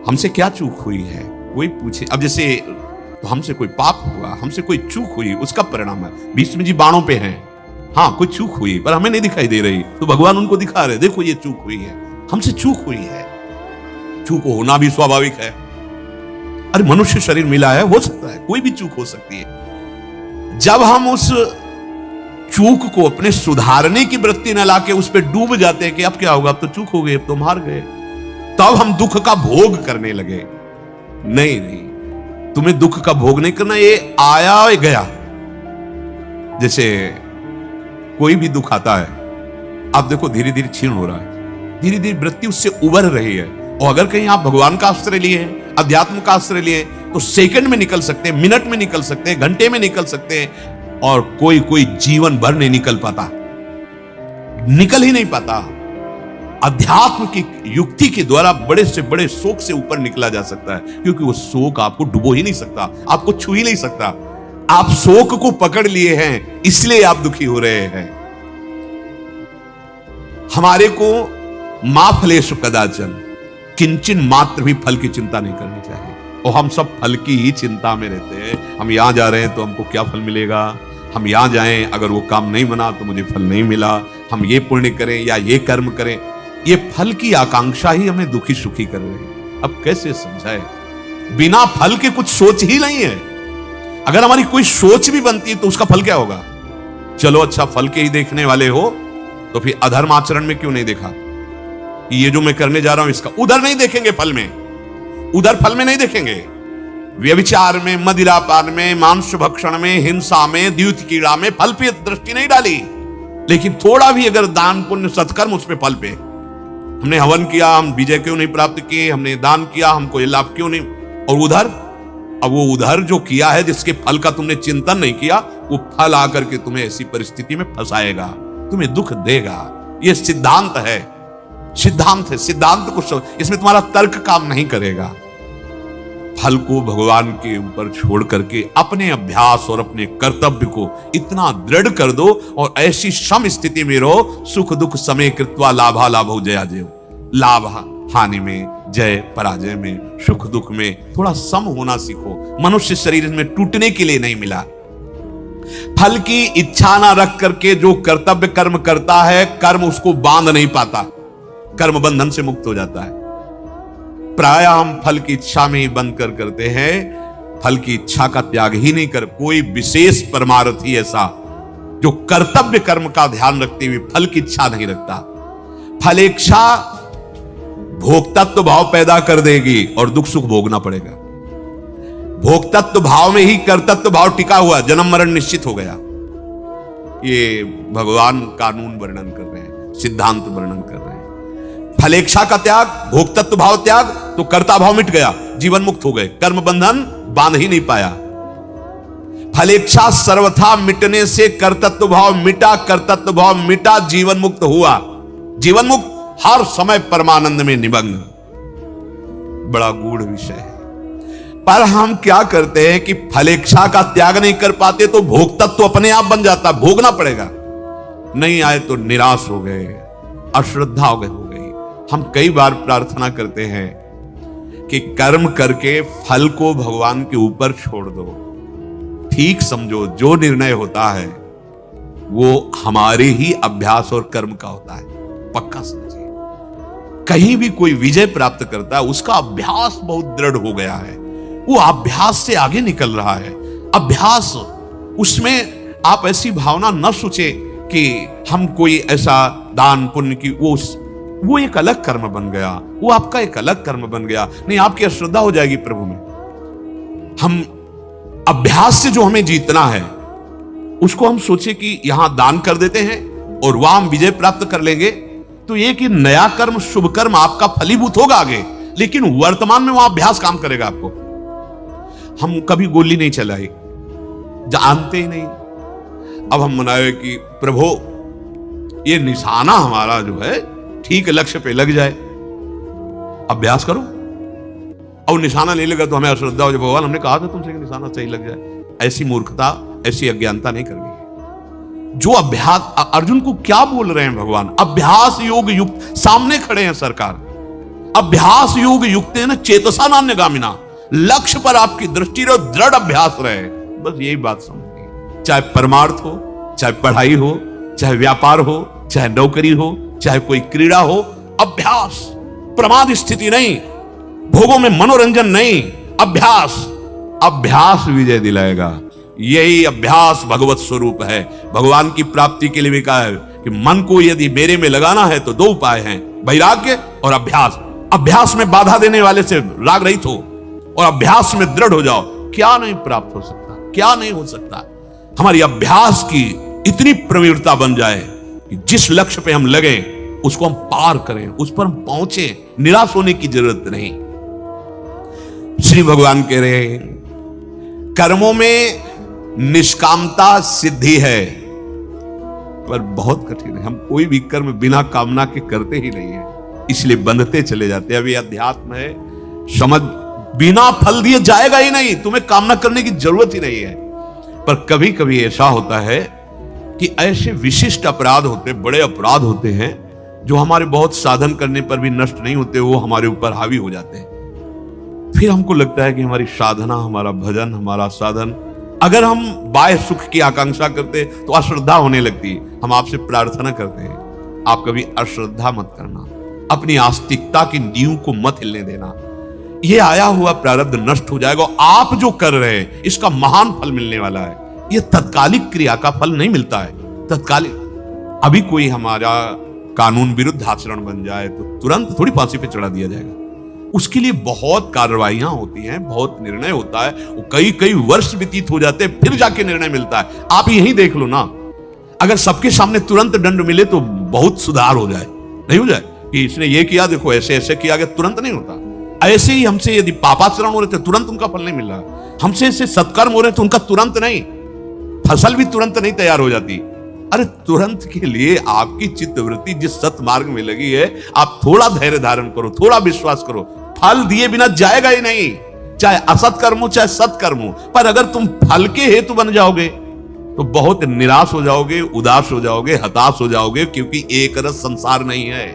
हमसे क्या चूक हुई है, कोई पूछे। अब जैसे तो हमसे कोई पाप हुआ, हमसे कोई चूक हुई, उसका परिणाम है। भीष्म जी बाणों पे हैं, हाँ कोई चूक हुई पर हमें नहीं दिखाई दे रही, तो भगवान उनको दिखा रहे, देखो ये चूक हुई है, हमसे चूक हुई है। चूक होना भी स्वाभाविक है। अरे मनुष्य शरीर मिला है, हो सकता है कोई भी चूक हो सकती है। जब हम उस चूक को अपने सुधारने की वृत्ति न लाके उस पर डूब जाते हैं कि अब क्या होगा, अब तो चूक हो गई, अब तो हार गए, तब हम दुख का भोग करने लगे। नहीं नहीं, तुम्हें दुख का भोग नहीं करना, ये आया और गया। जैसे कोई भी दुख आता है, आप देखो धीरे धीरे क्षीण हो रहा है, धीरे धीरे वृत्ति उससे उबर रही है। और अगर कहीं आप भगवान का आश्रय लिए हैं, अध्यात्म का आश्रय लिए, तो सेकंड में निकल सकते हैं, मिनट में निकल सकते हैं, घंटे में निकल सकते हैं, और कोई कोई जीवन भर नहीं निकल पाता, निकल ही नहीं पाता। अध्यात्म की युक्ति के द्वारा बड़े से बड़े शोक से ऊपर निकला जा सकता है, क्योंकि वो शोक आपको डुबो ही नहीं सकता, आपको छू ही नहीं सकता। आप शोक को पकड़ लिए हैं, इसलिए आप दुखी हो रहे हैं। हमारे को मा फलेषु कदाचन, किंचन मात्र भी फल की चिंता नहीं करनी चाहिए। और हम सब फल की ही चिंता में रहते हैं। हम यहां जा रहे हैं तो हमको क्या फल मिलेगा, हम यहां जाएं अगर वो काम नहीं बना तो मुझे फल नहीं मिला, हम ये पुण्य करें या ये कर्म करें, ये फल की आकांक्षा ही हमें दुखी सुखी कर रही है। अब कैसे समझाए, बिना फल के कुछ सोच ही नहीं है। अगर हमारी कोई सोच भी बनती है तो उसका फल क्या होगा। चलो अच्छा, फल के ही देखने वाले हो तो फिर अधर्म आचरण में क्यों नहीं देखा, ये जो मैं करने जा रहा हूं इसका उधर नहीं देखेंगे, फल में, उधर फल में नहीं देखेंगे। व्यभिचार में, मदिरापान में, मांस भक्षण में, हिंसा में, द्यूत कीड़ा में फल पे दृष्टि नहीं डाली। लेकिन थोड़ा भी अगर दान पुण्य सत्कर्म, उस पे फल पे, हमने हवन किया, हम विजय क्यों नहीं प्राप्त किए, हमने दान किया, हमको ये लाभ क्यों नहीं। और उधर, अब वो उधर जो किया है जिसके फल का तुमने चिंतन नहीं किया, वो फल आकर के तुम्हें ऐसी परिस्थिति में फंसाएगा, तुम्हें दुख देगा। ये सिद्धांत है, सिद्धांत है, सिद्धांत को इसमें तुम्हारा तर्क काम नहीं करेगा। फल को भगवान के ऊपर छोड़ करके अपने अभ्यास और अपने कर्तव्य को इतना दृढ़ कर दो और ऐसी सम स्थिति में रहो, सुख दुख समय कृत्वा लाभा लाभो जया जय। लाभ हानि में, जय पराजय में, सुख दुख में थोड़ा सम होना सीखो। मनुष्य शरीर में टूटने के लिए नहीं मिला। फल की इच्छा ना रख करके जो कर्तव्य कर्म करता है, कर्म उसको बांध नहीं पाता, कर्म बंधन से मुक्त हो जाता है। प्राय हम फल की इच्छा में ही बंद करते हैं, फल की इच्छा का त्याग ही नहीं कर। कोई विशेष परमार्थी ऐसा जो कर्तव्य कर्म का ध्यान रखते हुए फल की इच्छा नहीं रखता। फलेच्छा भोक्तत्व भाव पैदा कर देगी और दुख सुख भोगना पड़ेगा। भोक्तत्व भाव में ही कर्तत्व भाव टिका हुआ, जन्म मरण निश्चित हो गया। ये भगवान कानून वर्णन कर रहे हैं, सिद्धांत वर्णन कर रहे हैं। फलेच्छा का त्याग, भोक्तत्व भाव त्याग, तो कर्ता भाव मिट गया, जीवन मुक्त हो गए, कर्म बंधन बांध ही नहीं पाया। फलेच्छा सर्वथा मिटने से कर्तत्व भाव मिटा, कर्तत्व भाव मिटा, जीवन मुक्त हुआ। जीवन मुक्त हर समय परमानंद में निमग्न। बड़ा गूढ़ विषय है। पर हम क्या करते हैं कि फलेच्छा का त्याग नहीं कर पाते तो भोक्तत्व अपने आप बन जाता, भोगना पड़ेगा। नहीं आए तो निराश हो गए, अश्रद्धा हो गई। हम कई बार प्रार्थना करते हैं कि कर्म करके फल को भगवान के ऊपर छोड़ दो। ठीक समझो, जो निर्णय होता है वो हमारे ही अभ्यास और कर्म का होता है, पक्का समझिए। कहीं भी कोई विजय प्राप्त करता है, उसका अभ्यास बहुत दृढ़ हो गया है, वो अभ्यास से आगे निकल रहा है। अभ्यास, उसमें आप ऐसी भावना न सोचे कि हम कोई ऐसा दान पुण्य की, वो एक अलग कर्म बन गया, वो आपका एक अलग कर्म बन गया। नहीं, आपकी अश्रद्धा हो जाएगी प्रभु में। हम अभ्यास से जो हमें जीतना है उसको हम सोचे कि यहां दान कर देते हैं और वहां हम विजय प्राप्त कर लेंगे, तो एक ही नया कर्म, शुभ कर्म आपका फलीभूत होगा आगे, लेकिन वर्तमान में वहां अभ्यास काम करेगा आपको। हम कभी गोली नहीं चलाई, जानते ही नहीं। अब हम मनाए कि प्रभु ये निशाना हमारा जो है ठीक लक्ष्य पे लग जाए, अभ्यास करो। और निशाना नहीं लगा तो हमें अश्रद्धा हो जाए, भगवान हमने कहा था तुमसे कि निशाना सही लग जाए। ऐसी मूर्खता, ऐसी अज्ञानता नहीं करनी है। जो अभ्यास, अर्जुन को क्या बोल रहे हैं भगवान? अभ्यास योग युक्त, सामने खड़े हैं सरकार। अभ्यास योग युक्त है ना, चेतसा नान्यगामिना, लक्ष्य पर आपकी दृष्टि रहे, दृढ़ अभ्यास रहे। बस यही बात समझिए। चाहे परमार्थ हो, चाहे पढ़ाई हो, चाहे व्यापार हो, चाहे नौकरी हो, चाहे कोई क्रीड़ा हो, अभ्यास, प्रमाद स्थिति नहीं, भोगों में मनोरंजन नहीं, अभ्यास। अभ्यास विजय दिलाएगा। यही अभ्यास भगवत स्वरूप है। भगवान की प्राप्ति के लिए भी कहा है कि मन को यदि मेरे में लगाना है तो दो उपाय हैं, वैराग्य और अभ्यास। अभ्यास में बाधा देने वाले से राग रहित हो और अभ्यास में दृढ़ हो जाओ। क्या नहीं प्राप्त हो सकता, क्या नहीं हो सकता। हमारी अभ्यास की इतनी प्रवीणता बन जाए कि जिस लक्ष्य पे हम लगे उसको हम पार करें, उस पर हम पहुंचे, निराश होने की जरूरत नहीं। श्री भगवान कह रहे हैं कर्मों में निष्कामता सिद्धि है, पर बहुत कठिन है। हम कोई भी कर्म बिना कामना के करते ही नहीं है, इसलिए बंधते चले जाते हैं। अभी अध्यात्म है, समझ, बिना फल दिए जाएगा ही नहीं, तुम्हें कामना करने की जरूरत ही नहीं है। पर कभी कभी ऐसा होता है कि ऐसे विशिष्ट अपराध होते, बड़े अपराध होते हैं जो हमारे बहुत साधन करने पर भी नष्ट नहीं होते, वो हमारे ऊपर हावी हो जाते हैं। फिर हमको लगता है कि हमारी साधना, हमारा भजन, हमारा साधन, अगर हम बाह्य सुख की आकांक्षा करते तो अश्रद्धा होने लगती है। हम आपसे प्रार्थना करते हैं, आप कभी अश्रद्धा मत करना, अपनी आस्तिकता की नींव को मत हिलने देना। यह आया हुआ प्रारब्ध नष्ट हो जाएगा। आप जो कर रहे हैं इसका महान फल मिलने वाला है। यह तत्कालिक क्रिया का फल नहीं मिलता है। तत्कालिक, अभी कोई हमारा कानून विरुद्ध आचरण बन जाए तो तुरंत थोड़ी फांसी पे चढ़ा दिया जाएगा। उसके लिए बहुत कार्रवाइयां होती हैं, बहुत निर्णय होता है, वो कई कई वर्ष व्यतीत हो जाते हैं, फिर जाके निर्णय मिलता है। आप यही देख लो ना, अगर सबके सामने तुरंत दंड मिले तो बहुत सुधार हो जाए, नहीं हो जाए कि इसने ये किया, देखो ऐसे ऐसे किया गया, तुरंत नहीं होता। ऐसे ही हमसे यदि पापाचरण हो रहे थे तुरंत उनका फल नहीं मिल रहा, हमसे ऐसे सत्कर्म हो रहे थे उनका तुरंत नहीं, फसल भी तुरंत नहीं तैयार हो जाती। अरे तुरंत के लिए आपकी चित्तवृत्ति जिस सत मार्ग में लगी है, आप थोड़ा धैर्य धारण करो, थोड़ा विश्वास करो, फल दिए बिना जाएगा ही नहीं। चाहे असत कर्म हो चाहे सत्कर्म हो, पर अगर तुम फल के हेतु बन जाओगे तो बहुत निराश हो जाओगे, उदास हो जाओगे, हताश हो जाओगे, क्योंकि एक रस संसार नहीं है।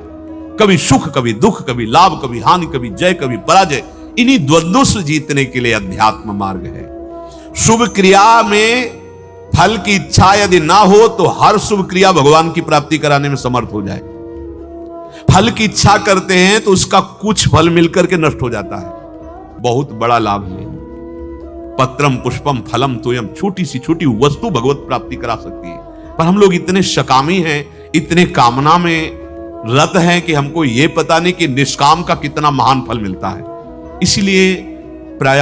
कभी सुख, कभी दुख, कभी लाभ, कभी हानि, कभी जय, कभी पराजय। इन्हीं द्वंद्वों से जीतने के लिए अध्यात्म मार्ग है। शुभ क्रिया में फल की इच्छा यदि ना हो तो हर शुभ क्रिया भगवान की प्राप्ति कराने में समर्थ हो जाए। फल की इच्छा करते हैं तो उसका कुछ फल मिलकर के नष्ट हो जाता है। बहुत बड़ा लाभ है। पत्रम पुष्पम फलम तोयम, छोटी सी छोटी वस्तु भगवत प्राप्ति करा सकती है। पर हम लोग इतने शकामी हैं, इतने कामना में रत हैं कि हमको यह पता नहीं कि निष्काम का कितना महान फल मिलता है। इसलिए प्राय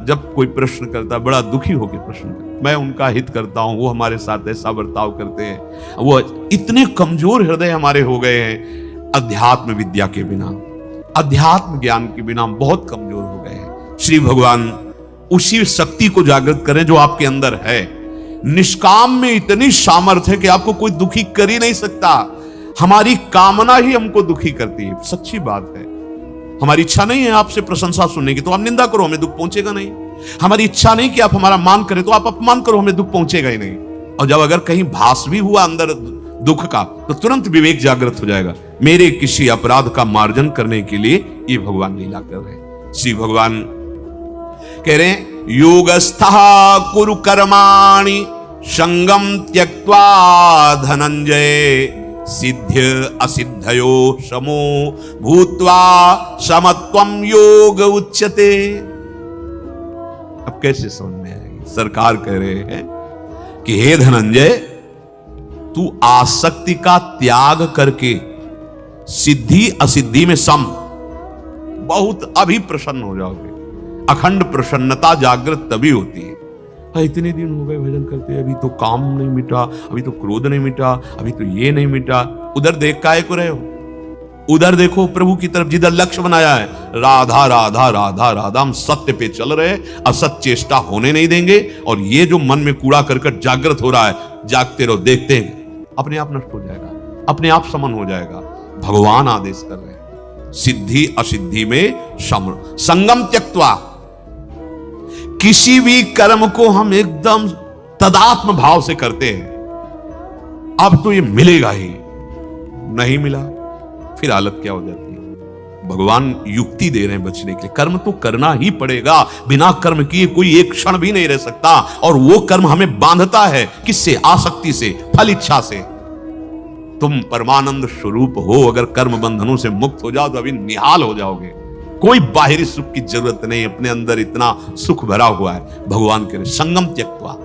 जब कोई प्रश्न करता है, बड़ा दुखी होकर प्रश्न करता, मैं उनका हित करता हूं, वो हमारे साथ ऐसा बर्ताव करते हैं। वो इतने कमजोर हृदय हमारे हो गए हैं अध्यात्म विद्या के बिना, अध्यात्म ज्ञान के बिना बहुत कमजोर हो गए हैं। श्री भगवान उसी शक्ति को जागृत करें जो आपके अंदर है। निष्काम में इतनी सामर्थ्य है कि आपको कोई दुखी कर ही नहीं सकता। हमारी कामना ही हमको दुखी करती है, सच्ची बात है। हमारी इच्छा नहीं है आपसे प्रशंसा सुनने की, तो आप निंदा करो, हमें दुख पहुंचेगा नहीं। हमारी इच्छा नहीं कि आप हमारा मान करें, तो आप अपमान करो, हमें दुख पहुंचेगा ही नहीं। और जब अगर कहीं भास भी हुआ अंदर दुख का, तो तुरंत विवेक जागृत हो जाएगा। मेरे किसी अपराध का मार्जन करने के लिए ये भगवान लीला कर रहे हैं। श्री भगवान कह रहे हैं योगस्थः कुरु कर्माणि संगम त्यक्त्वा धनंजय सिद्ध्य असिद्धयो समो भूत्वा समत्वम योग उच्यते। अब कैसे समझ में आएगी? सरकार कह रहे हैं कि हे धनंजय, तू आसक्ति का त्याग करके सिद्धि असिद्धि में सम, बहुत अभी प्रसन्न हो जाओगे। अखंड प्रसन्नता जागृत तभी होती है। इतने दिन हो गए भजन करते, अभी तो काम नहीं मिटा, अभी तो क्रोध नहीं मिटा, अभी तो ये नहीं मिटा। उधर देख काहे को रहे हो? उधर देखो प्रभु की तरफ, जिधर लक्ष्य बनाया है, राधा राधा राधा राधा। हम सत्य पे चल रहे, असत चेष्टा होने नहीं देंगे। और ये जो मन में कूड़ा करकट जागृत हो रहा है, जागते रहो, देखते हैं अपने आप नष्ट हो जाएगा, अपने आप समन हो जाएगा। भगवान आदेश कर रहे हैं, सिद्धि असिद्धि में संगम त्यक्त्वा। किसी भी कर्म को हम एकदम तदात्म भाव से करते हैं, अब तो ये मिलेगा ही, नहीं मिला फिर हालत क्या हो जाती है? भगवान युक्ति दे रहे हैं बचने के लिए। कर्म तो करना ही पड़ेगा, बिना कर्म किए कोई एक क्षण भी नहीं रह सकता। और वो कर्म हमें बांधता है, किससे? आसक्ति से, फल इच्छा से। तुम परमानंद स्वरूप हो, अगर कर्म बंधनों से मुक्त हो जाओ तो अभी निहाल हो जाओगे। कोई बाहरी सुख की जरूरत नहीं, अपने अंदर इतना सुख भरा हुआ है। भगवान के संगम त्यक्त्वा।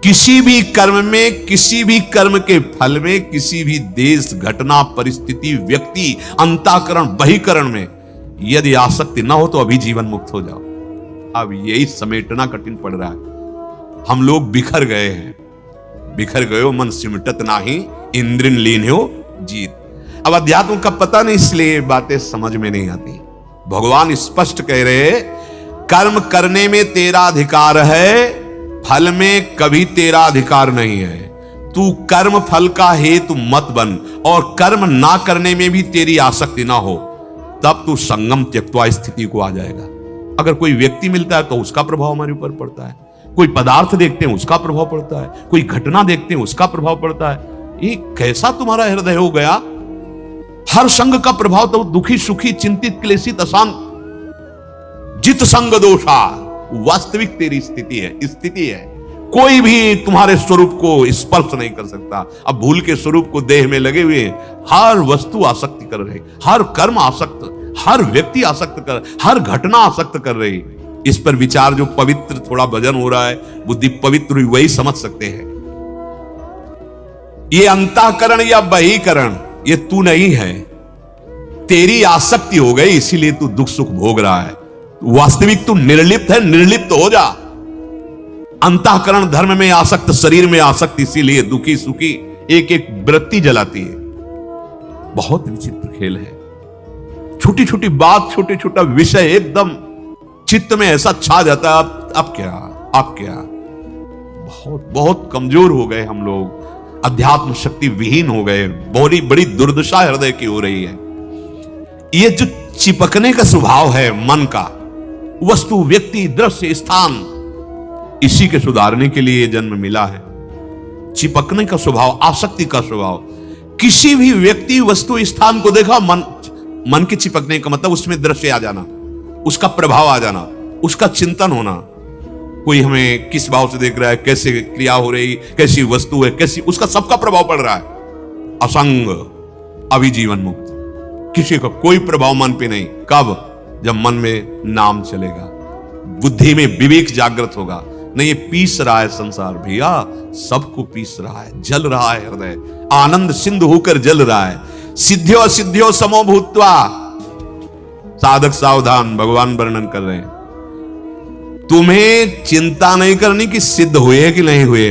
किसी भी कर्म में, किसी भी कर्म के फल में, किसी भी देश, घटना, परिस्थिति, व्यक्ति, अंतःकरण, बहिकरण में यदि आसक्ति ना हो तो अभी जीवन मुक्त हो जाओ। अब यही समेटना कठिन पड़ रहा है। हम लोग बिखर गए हैं। बिखर गयो मन सिमटत नाही, इंद्रिन लीन हो जीत। अब अध्यात्म का पता नहीं, इसलिए बातें समझ में नहीं आती। भगवान स्पष्ट कह रहे, कर्म करने में तेरा अधिकार है, फल में कभी तेरा अधिकार नहीं है। तू कर्म फल का हेतु मत बन, और कर्म ना करने में भी तेरी आसक्ति ना हो, तब तू संगम त्यक्त्वा स्थिति को आ जाएगा। अगर कोई व्यक्ति मिलता है तो उसका प्रभाव हमारे ऊपर पड़ता है, कोई पदार्थ देखते हैं उसका प्रभाव पड़ता है, कोई घटना देखते हैं उसका प्रभाव पड़ता है। ये कैसा तुम्हारा हृदय हो गया? हर संग का प्रभाव तो दुखी सुखी चिंतित क्लेशित अशांत जित संग दोषा, वास्तविक तेरी स्थिति है। कोई भी तुम्हारे स्वरूप को स्पर्श नहीं कर सकता। अब भूल के स्वरूप को देह में लगे हुए, हर वस्तु आसक्ति कर रही, हर कर्म आसक्त, हर व्यक्ति आसक्त कर, हर घटना आसक्त कर रही। इस पर विचार, जो पवित्र थोड़ा भजन हो रहा है, बुद्धि पवित्र हुई, वही समझ सकते हैं। ये अंतःकरण या बहिकरण ये तू नहीं है, तेरी आसक्ति हो गई, इसीलिए तू दुख सुख भोग रहा है। वास्तविक तू निर्लिप्त है, निर्लिप्त हो जा। अंतःकरण धर्म में आसक्त, शरीर में आसक्त, इसीलिए दुखी सुखी एक एक वृत्ति जलाती है। बहुत विचित्र खेल है। छोटी छोटी बात, छोटे छोटा विषय एकदम चित्त में ऐसा छा जाता है, अब क्या। बहुत बहुत कमजोर हो गए हम लोग, अध्यात्म शक्ति विहीन हो गए। बड़ी दुर्दशा हृदय की हो रही है। ये जो चिपकने का स्वभाव है मन का, वस्तु, व्यक्ति, दृश्य, स्थान, इसी के सुधारने के लिए जन्म मिला है। चिपकने का स्वभाव, आसक्ति का स्वभाव। किसी भी व्यक्ति, वस्तु, स्थान को देखा, मन के चिपकने का मतलब उसमें दृश्य आ जाना, उसका प्रभाव आ जाना, उसका चिंतन होना। कोई हमें किस भाव से देख रहा है, कैसे क्रिया हो रही, कैसी वस्तु है, कैसी, उसका सबका प्रभाव पड़ रहा है। असंग, अभी जीवन मुक्त। किसी का कोई प्रभाव मन पे नहीं। कब? जब मन में नाम चलेगा, बुद्धि में विवेक जागृत होगा। नहीं, ये पीस रहा है संसार भैया, सबको पीस रहा है, जल रहा है हृदय, आनंद सिंधु होकर जल रहा है। सिद्धियो असिद्धियो समो भूत्वा। साधक सावधान, भगवान वर्णन कर रहे हैं। तुम्हें चिंता नहीं करनी कि सिद्ध हुए कि नहीं हुए।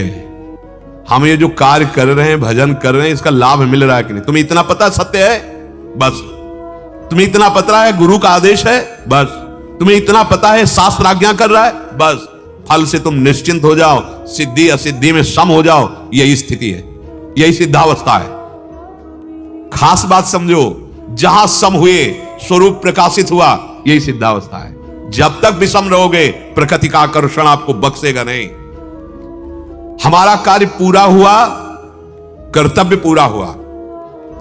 हम ये जो कार्य कर रहे हैं, भजन कर रहे हैं, इसका लाभ मिल रहा है कि नहीं। तुम्हें इतना पता सत्य है, बस। तुम्हें इतना पता है गुरु का आदेश है, बस। तुम्हें इतना पता है शास्त्र आज्ञा कर रहा है, बस। फल से तुम निश्चिंत हो जाओ, सिद्धि असिद्धि में सम हो जाओ। यही स्थिति है, यही सिद्धावस्था है। खास बात समझो, जहां सम हुए, स्वरूप प्रकाशित हुआ, यही सिद्धावस्था है। जब तक विषम रहोगे, प्रकृति का आकर्षण आपको बख्शेगा नहीं। हमारा कार्य पूरा हुआ, कर्तव्य पूरा हुआ,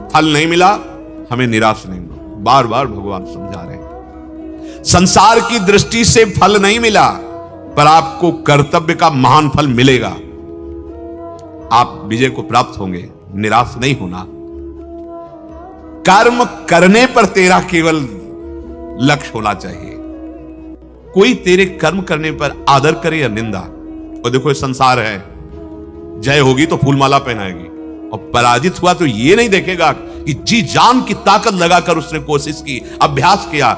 फल नहीं मिला, हमें निराश नहीं होना। बार बार भगवान समझा रहे हैं। संसार की दृष्टि से फल नहीं मिला, पर आपको कर्तव्य का महान फल मिलेगा। आप विजय को प्राप्त होंगे, निराश नहीं होना। कर्म करने पर तेरा केवल लक्ष्य होना चाहिए। कोई तेरे कर्म करने पर आदर करे या निंदा, और देखो ये संसार है, जय होगी तो फूलमाला पहनाएगी, और पराजित हुआ तो ये नहीं देखेगा कि जी जान की ताकत लगाकर उसने कोशिश की, अभ्यास किया,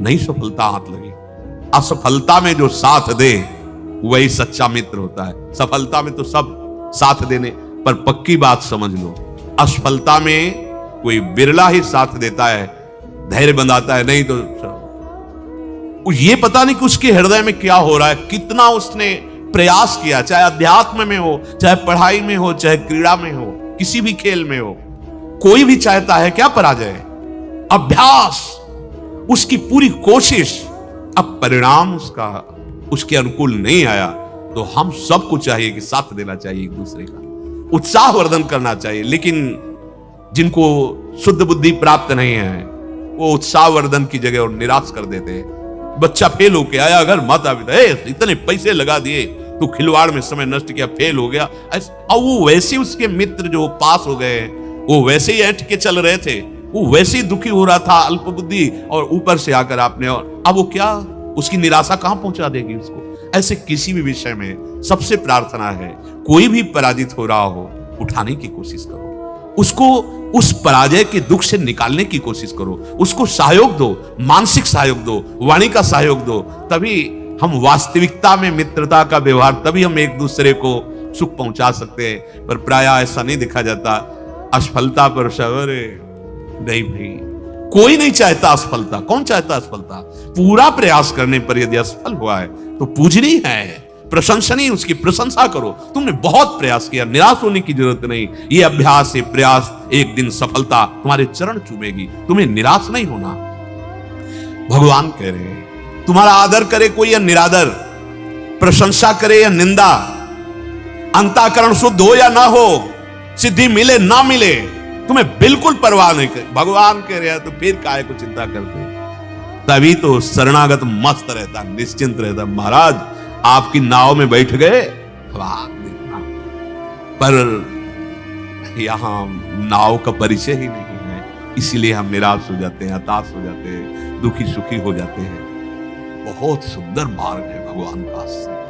नहीं सफलता हाथ लगी। असफलता में जो साथ दे वही सच्चा मित्र होता है। सफलता में तो सब साथ देने, पर पक्की बात समझ लो, असफलता में कोई बिरला ही साथ देता है, धैर्य बंधाता है, नहीं तो ये पता नहीं कि उसके हृदय में क्या हो रहा है, कितना उसने प्रयास किया, चाहे अध्यात्म में हो, चाहे पढ़ाई में हो, चाहे क्रीड़ा में हो, किसी भी खेल में हो। कोई भी चाहता है क्या पराजय? अभ्यास, उसकी पूरी कोशिश, अब परिणाम उसके अनुकूल नहीं आया, तो हम सबको चाहिए कि साथ देना चाहिए, एक दूसरे का उत्साहवर्धन करना चाहिए। लेकिन जिनको शुद्ध बुद्धि प्राप्त नहीं है, वो उत्साहवर्धन की जगह और निराश कर देते हैं। बच्चा फेल होके आया, अगर माता पिता इतने पैसे लगा दिए, तो खिलवाड़ में समय नष्ट किया, फेल हो गया, और वो वैसे उसके मित्र जो पास हो गए, वो वैसे ही ऐंठ के चल रहे थे, वो वैसे ही दुखी हो रहा था, अल्पबुद्धि, और ऊपर से आकर आपने, और अब वो क्या, उसकी निराशा कहां पहुंचा देगी उसको। ऐसे किसी भी विषय में सबसे प्रार्थना है, कोई भी पराजित हो रहा हो, उठाने की कोशिश करो, उसको उस पराजय के दुख से निकालने की कोशिश करो, उसको सहयोग दो, मानसिक सहयोग दो, वाणी का सहयोग दो, तभी हम वास्तविकता में मित्रता का व्यवहार, तभी हम एक दूसरे को सुख पहुंचा सकते हैं। पर प्रायः ऐसा नहीं देखा जाता, असफलता पर सवरे नहीं भाई, कोई नहीं चाहता असफलता। कौन चाहता असफलता? पूरा प्रयास करने पर यदि असफल हुआ है तो पूजनीय है, प्रशंसनीय, उसकी प्रशंसा करो, तुमने बहुत प्रयास किया, निराश होने की जरूरत नहीं। ये अभ्यास, ये प्रयास, एक दिन सफलता तुम्हारे चरण चूमेगी, तुम्हें निराश नहीं होना। भगवान कह रहे हैं, तुम्हारा आदर करे कोई या निरादर, प्रशंसा करे या निंदा, अंतःकरण शुद्ध हो या ना हो, सिद्धि मिले ना मिले, तुम्हें बिल्कुल परवाह नहीं करे। भगवान कह रहे हैं, तो फिर काहे को चिंता करते? तभी तो शरणागत मस्त रहता, निश्चिंत रहता। महाराज आपकी नाव में बैठ गए, देखना, पर यहां नाव का परिचय ही नहीं है, इसीलिए हम निराश हो जाते हैं, हताश हो जाते हैं, दुखी सुखी हो जाते हैं। बहुत सुंदर मार्ग है भगवान का आश्रय,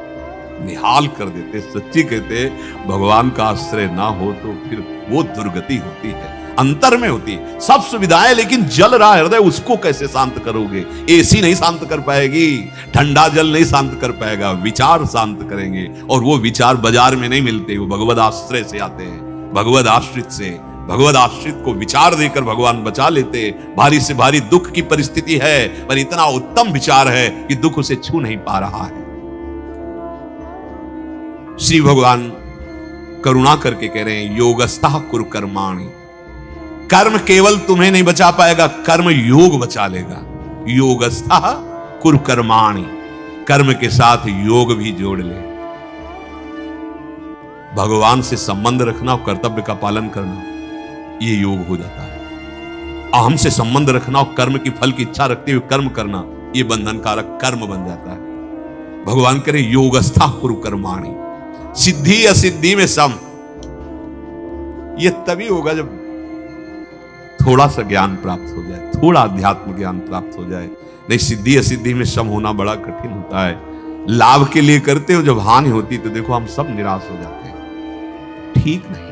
निहाल कर देते। सच्ची कहते, भगवान का आश्रय ना हो तो फिर वो दुर्गति होती है, अंतर में होती है। सब सुविधाएं, लेकिन जल रहा हृदय, उसको कैसे शांत करोगे? एसी नहीं शांत कर पाएगी, ठंडा जल नहीं शांत कर पाएगा, विचार शांत करेंगे। और वो विचार बाजार में नहीं मिलते, वो भगवद आश्रय से आते हैं, भगवद आश्रित से। भगवद आश्रित को विचार देकर भगवान बचा लेते। भारी से भारी दुख की परिस्थिति है, पर इतना उत्तम विचार है कि दुख उसे छू नहीं पा रहा है। श्री भगवान करुणा करके कह रहे हैं, योगस्थः कुरु कर्माणि। कर्म केवल तुम्हें नहीं बचा पाएगा, कर्म योग बचा लेगा। योगस्थः कुरु कर्माणि, कर्म के साथ योग भी जोड़ ले। भगवान से संबंध रखना और कर्तव्य का पालन करना, ये योग हो जाता है। अहम से संबंध रखना और कर्म की फल की इच्छा रखते हुए कर्म करना, ये बंधनकारक कर्म बन जाता है। भगवान करे योगस्थः कुरु कर्माणि, सिद्धि असिद्धि में सम। ये तभी होगा जब थोड़ा सा ज्ञान प्राप्त हो जाए, थोड़ा अध्यात्म ज्ञान प्राप्त हो जाए। नहीं, सिद्धि असिद्धि में सम होना बड़ा कठिन होता है। लाभ के लिए करते हो, जब हानि होती तो देखो हम सब निराश हो जाते हैं। ठीक नहीं है,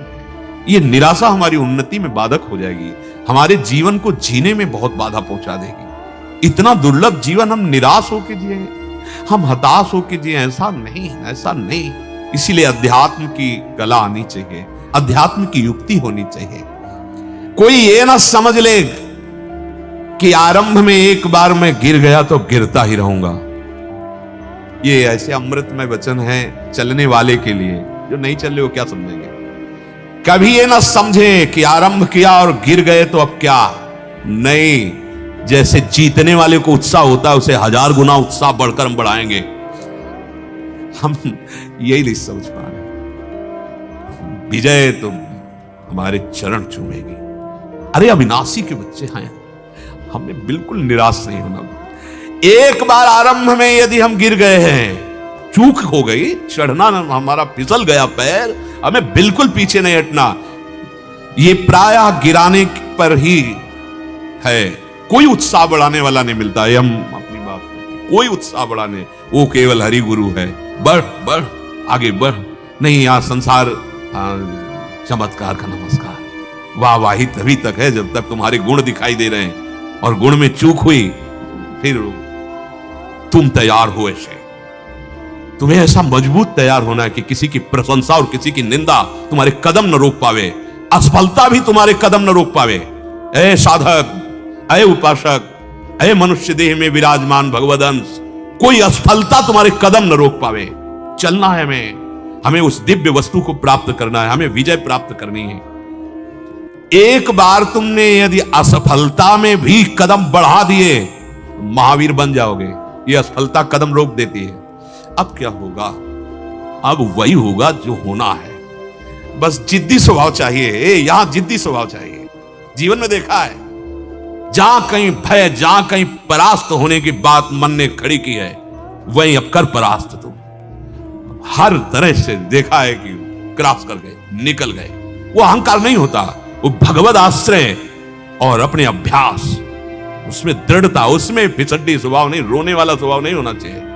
ये निराशा हमारी उन्नति में बाधक हो जाएगी, हमारे जीवन को जीने में बहुत बाधा पहुंचा देगी। इतना दुर्लभ जीवन हम निराश होकर जिए, हम हताश होकर जिए, ऐसा नहीं, ऐसा नहीं। इसीलिए अध्यात्म की कला आनी चाहिए, अध्यात्म की युक्ति होनी चाहिए। कोई ये ना समझ ले कि आरंभ में एक बार मैं गिर गया तो गिरता ही रहूंगा। ये ऐसे अमृतमय वचन है चलने वाले के लिए, जो नहीं चल रहे वो क्या समझेंगे। कभी ये ना समझे कि आरंभ किया और गिर गए तो अब क्या नहीं। जैसे जीतने वाले को उत्साह होता है, उसे 1000 गुना उत्साह बढ़कर हम बढ़ाएंगे। हम यही नहीं समझ पा रहे। विजय तो हमारे चरण चूमेगी। अरे अविनाशी के बच्चे हैं, हमें बिल्कुल निराश नहीं होना। एक बार आरंभ में यदि हम गिर गए हैं, चूक हो गई, चढ़ना हमारा फिसल गया पैर, हमें बिल्कुल पीछे नहीं हटना। ये प्रायः गिराने पर ही है, कोई उत्साह बढ़ाने वाला नहीं मिलता है। हम अपनी बात में कोई उत्साह बढ़ाने, वो केवल हरि गुरु है। बढ़ बढ़ आगे बढ़, नहीं यहाँ संसार चमत्कार का नमस्कार। वाहवाही तभी तक है जब तक तुम्हारे गुण दिखाई दे रहे हैं, और गुण में चूक हुई फिर तुम तैयार हो ऐसे। तुम्हें ऐसा मजबूत तैयार होना है कि किसी की प्रशंसा और किसी की निंदा तुम्हारे कदम न रोक पावे, असफलता भी तुम्हारे कदम न रोक पावे। ऐ साधक, ऐ उपासक, ऐ मनुष्य देह में विराजमान भगवद अंश, कोई असफलता तुम्हारे कदम न रोक पावे। चलना है हमें उस दिव्य वस्तु को प्राप्त करना है, हमें विजय प्राप्त करनी है। एक बार तुमने यदि असफलता में भी कदम बढ़ा दिए, महावीर बन जाओगे। ये असफलता कदम रोक देती है। अब क्या होगा? अब वही होगा जो होना है। बस जिद्दी स्वभाव चाहिए, यहां जिद्दी स्वभाव चाहिए। जीवन में देखा है, जहां कहीं भय, जहां कहीं परास्त होने की बात मन ने खड़ी की है, वहीं अब कर परास्त तुम। हर तरह से देखा है कि क्रॉस कर गए, निकल गए। वो अहंकार नहीं होता, वो भगवद आश्रय और अपने अभ्यास, उसमें दृढ़ता, उसमें फिसड्डी स्वभाव नहीं, रोने वाला स्वभाव नहीं होना चाहिए।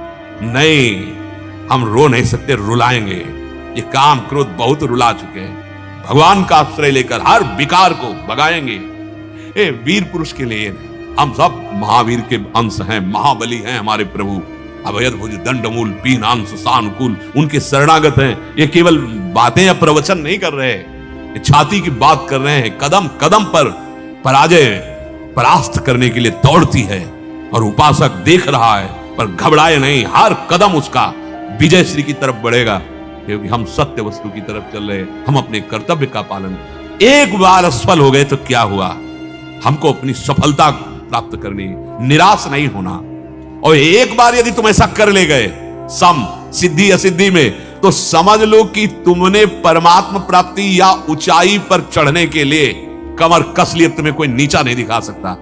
नहीं, हम रो नहीं सकते, रुलाएंगे। ये काम क्रोध बहुत रुला चुके हैं। भगवान का आश्रय लेकर हर विकार को भगाएंगे। ए वीर पुरुष के लिए हम सब महावीर के अंश हैं, महाबली हैं हमारे प्रभु। अभयद भुज दंडमूल पीनांश सानुकूल, उनके शरणागत हैं। ये केवल बातें या प्रवचन नहीं कर रहे, ये छाती की बात कर रहे हैं। कदम कदम पर पराजय परास्त करने के लिए दौड़ती है, और उपासक देख रहा है पर घबराए नहीं। हर कदम उसका विजय श्री की तरफ बढ़ेगा, क्योंकि हम सत्य वस्तु की तरफ चल रहे हैं। हम अपने कर्तव्य का पालन। एक बार असफल हो गए तो क्या हुआ? हमको अपनी सफलता प्राप्त करनी, निराश नहीं होना। और एक बार यदि तुम ऐसा कर ले गए, सम सिद्धि असिद्धि में, तो समझ लो कि तुमने परमात्मा प्राप्ति या ऊंचाई पर चढ़ने के लिए कमर कस लिए, तुम्हें कोई नीचा नहीं दिखा सकता।